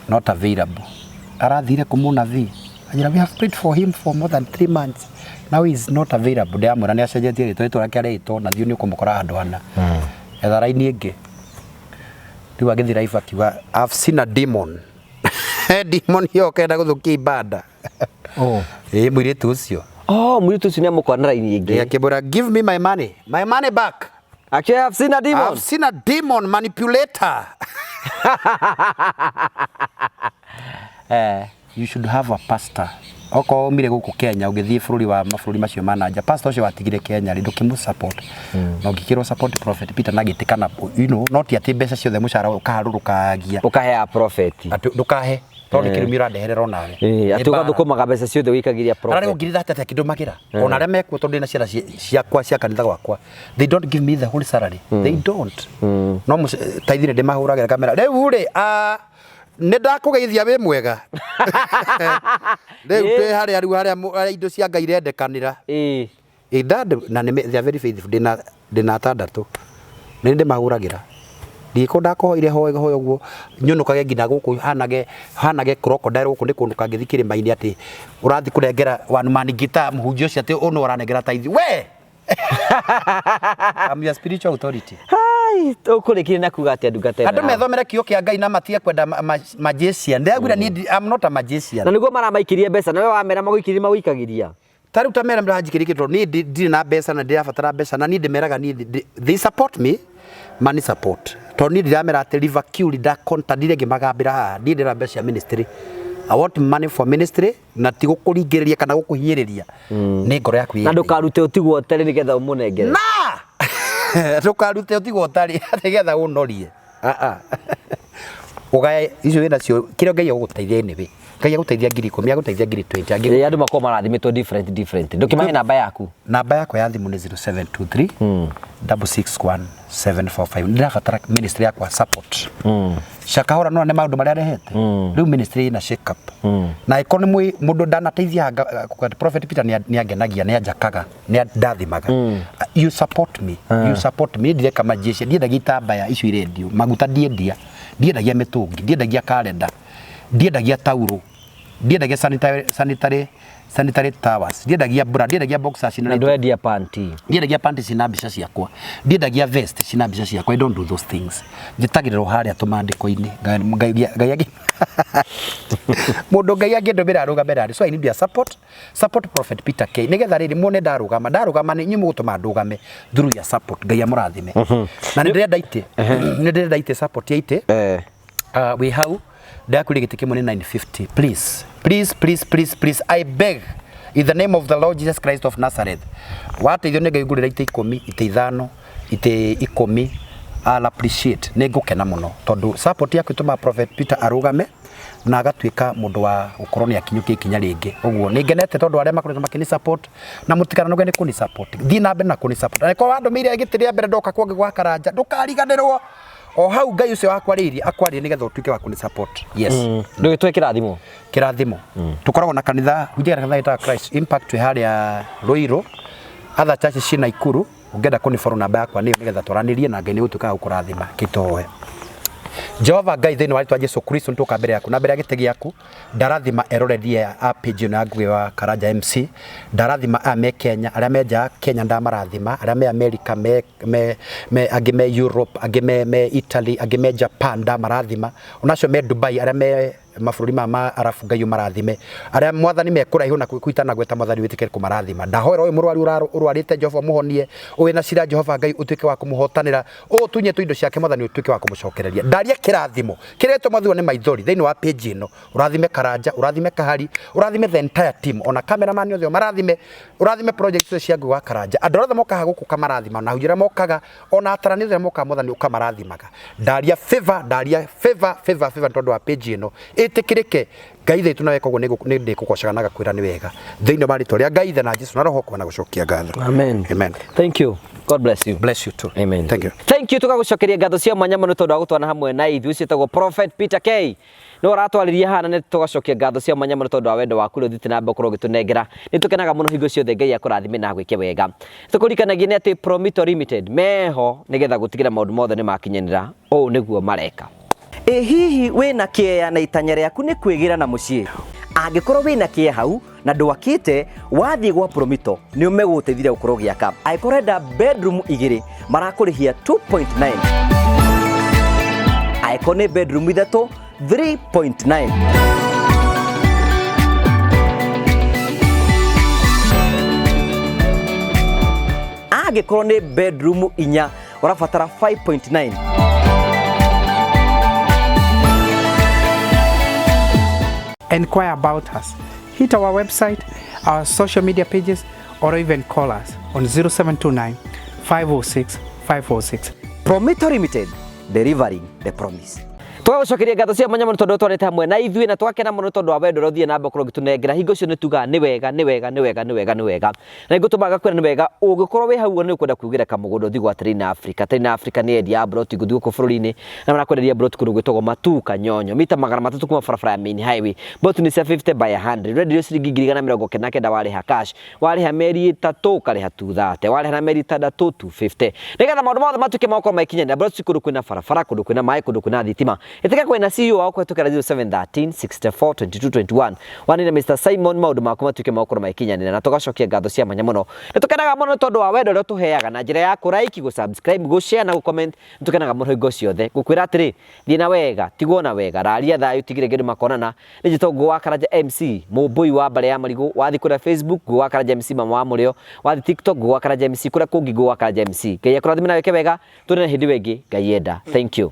Speaker 1: not available arathire kumuna vi ajira we have prayed for him for more than 3 months now he is not available ndamura ni acenjetie rito rake rito na thiu ni ukumukora handu hana etharaini ingi riu agithira ifa kiwa I've seen a demon demon hiyo kenda guthukia ibada mwiritu ucio
Speaker 2: mwiritu ucio ni amukwana raini ingi
Speaker 1: akibura give me my money back
Speaker 2: actually I've seen a demon
Speaker 1: manipulator you should have a pastor oko umire guku Kenya ugithie bururi wa maburi macio mananja pastor ucio watigire Kenya ri ndukimu support no ngikirwo support prophet Peter nagitikana not ati mbeca ciothe mucara ukaharurukagia
Speaker 2: ukahea prophet
Speaker 1: ndukahe tondu kirumira ndeherero nawe
Speaker 2: atugathukumaga mbeca ciothe wikagiria prophet
Speaker 1: arare ngiri 30 akidumagira ona aria mekwo tondu na ciara ciakwa cia kanitha gwakwa they don't give me the whole salary they don't no taithire ndimahuragira kamera riu ri nenda kugeithia we mwega riu twe haria indo cia Ngai irendekanira dad na they are very faithful dina tandatu ni ndimahuragira ndikunda ko ire hoyo guo nyunukage ngina guku hanage crocodile guku ndi kundu kangithikire maini ati urathi kurengera one man guitar muhunjio cia ati uno uranengera taithi we I'm your spiritual authority.
Speaker 2: Hai, ukurikire na kuga ati ndungata.
Speaker 1: Andu methomere kio kia Ngai na matie kwenda magician. Ndagwira ni I'm not a magician.
Speaker 2: Na niguo maramaikirie mbeca nawe wamera maguikirie mawikagiria.
Speaker 1: Tari utamera mrahajikirikitwo ni ndi na mbeca na ndirabatara mbeca na ni ndimeraga ni they support me money support. To ni ndiramera ati liver kill da conta ndire ngimagambira ha ni ndira mbeca ministry. I want money for ministry na ti gukuringiriria kana gukuhinyiriria ni ngoro yaku
Speaker 2: na ndukarute utigwo utari nigetha umunengere
Speaker 1: na ndukarute utigwo utari nigetha unorie ugae icio wina cio kirio Ngai guguteithia ni we Ngai guteithia ngiri 10 guteithia ngiri 20
Speaker 2: angĩ andu makoma marathimitwo different ndukimahe namba yaku
Speaker 1: ya thimu ni 0723 661 ndirabatara ministry yakwa support shakahora no ne maundu maria rehete riu ministry na shake up na economy mundu ndanateithia Prophet Peter ni angenagia ni anjakaga ni ndathimaga you support me ndire kama jeshi ndiendagia itambaya icio irendio maguta ndiendagia mitungi ndiendagia kalenda ndiendagia tauro ndiendagia sanitary towers ndiendagia bra ndiendagia boxers
Speaker 2: na ndoendia panty
Speaker 1: ndiendagia panty cina mbica ciakwa ndiendagia vest cina mbica ciakwa I don't do those things njitagiriro haria tumandiko-ini Ngai mundu Ngai angindumira arugamira so I need your support Prophet Peter K nigetha riri muone ndarugama ni nyumu gutuma ndugame through your support Ngai amurathime na ndirenda ite support yaite we how ndakuri gitike mone 950 please I beg in the name of the Lord Jesus Christ of Nazareth wateithio ne Ngai ngurira ite 10 ite 5 ite 10 I'll appreciate ne ngukena muno tondu support yaku ituma Prophet Peter arugame na agatuika mundu wa gukorwo ni akinyukia ikinya ringi uguo ni ngenete tondu aria makoretwo makini support na mutikana no gene kuni support thi na mbere na kuni support na ko wandu mire gitiria mbere ndoka kwa gwa karanja ndukariganirwo o hau Ngai ucio akwaririe nigetha utuike wa kuni support yes
Speaker 2: ndugitwe kirathimo tukoragwo na kanitha hujia kanitha ita Christ Impact haria Ruiru other churches cina Ikuru ungenda kuni follow namba yakwa nigetha twaranirie na Ngai ni gutuika gukurathima kitoe Jehova Ngai thini wa Yesu Kristo ntuka mbere yaku na mbere ya gitegi yaku ndarathima erorerie a page na ngwe wa Karanja MC ndarathima ame Kenya aria meja Kenya ndamarathima aria me America me agime Europe agime Italy agime Japan ndamarathima onacio me Dubai aria me mabũrũri ma Arabu Ngai marathime aria mwathani mekuraihu na kuitana gweta mwathani witikere kumarathima ndahoera uyu murwaru urwarite Jehova muhonie uwe na cira Jehova Ngai utuike wa kumuhotanira tunye tu indo ciake mwathani utuike wa kumucokereria ndaria kirathimo kireto mwathani ni maithori thini wa page ino urathime Karanja urathime Kahari urathime the entire team ona cameraman othe marathime urathime project cia ngwa Karanja andũ othe mokaga guku kamarathima na hujira mokaga ona atarani othe mokaga mwathani ukamarathimaga ndaria favor tondu wa page ino itikirike Ngai thaitu nawe koguo ni ndikugocaga na gakwira ni wega thiini wa ritwa ria Ngai na Jesu na roho kwa na gucokia ngatho amen thank you God bless you
Speaker 1: too
Speaker 2: amen
Speaker 1: thank you
Speaker 2: tukagucokeria ngatho cia mwanya muno tondu wa gutwana hamwe na ithu cietagwo Prophet Peter K no ratwaririe hana ne tugacokia ngatho cia mwanya muno tondu wa wendo waku ruthite na mbe korwo gitunengera ni tukenaga muno hingo ciothe Ngai akurathime na gwike wega tukurikanagia ni ati Prometo Limited meho nigetha gutigira maundu mothe ni makinyanira niguo mareka hihi wina kieya na itanya riaku ni kwigira na mucii angikorwo wina kieya hau na ndwakite wathie gwa Prometo ni umeguteithira gukorwo giaka aikorenda bedroom 2 marakurihia 2.9 aikone bedroom 3 3.9 angikorwo ni bedroom 4 urabatara 5.9
Speaker 3: Inquire about us. Hit our website, our social media pages, or even call us on 0729 506 546.
Speaker 2: Prometo Limited, delivering the promise. Twagucokeria ngatho cia mwanya muno tondu twarete hamwe na ithuĩ na twakena muno tondu wa wendo ũrĩa ũthiĩ na mbere gũkorwo ũgĩtũnengera hingo icio nĩ tugaga nĩ wega nĩ wega nĩ wega nĩ wega nĩ wega na ngũtũmaga kwĩra nĩ wega ũngĩkorwo wĩ hau nĩ ũkwenda kwĩgĩra kamũgũnda ũthiĩ gwa Train Africa. Train Africa nĩ endia broti gũthiĩ gũkũ bũrũri-inĩ na marakwenderia broti kũndũ gwĩtagwo Matuka Nyonyo mita 300 kuma barabara ya main highway. Broti nĩ cia 50 by 100 rendio ciringi 199 warĩha cash, warĩha meri 3 ũkarĩha 230, warĩha na meri 6 250. Nĩgetha maũndũ mothe matuĩke makorwo maikinyana broti kũndũ kwĩna barabara, kũndũ kwĩna maĩ, kũndũ kwĩna thitima. Ĩtĩka kwĩna CEO wao kũhetũkĩra 0713 64 22 21 wanĩre Mr Simon maũndũ maku matuĩke makorwo maikinyanĩra na tũgacokia ngatho cia mwanya mũno. Nĩtũkenaga mũno tondũ wa wendo ũrĩa tũheaga na njĩra ya kũ-like, gũ-subscribe, gũ-share na gũ-comment. Nĩtũkenaga mũno hingo ciothe ngũkwĩra atĩrĩ thiĩ na wega, tigwo na wega, raria thayũ, tigire kĩndũ makonana. Nĩ njĩtagwo Ngũ wa Karanja MC mũmbũi wa mbare ya marigũ. Wathiĩ kũrĩa Facebook Ngũ wa Karanja MC mama wa mũrĩo, wathiĩ TikTok Ngũ wa Karanja MC, kũrĩa kũngĩ Ngũ wa Karanja MC. Ngai akũrathime na weke wega, tũrĩ na hĩndĩ ĩngĩ, Ngai enda. Thank you.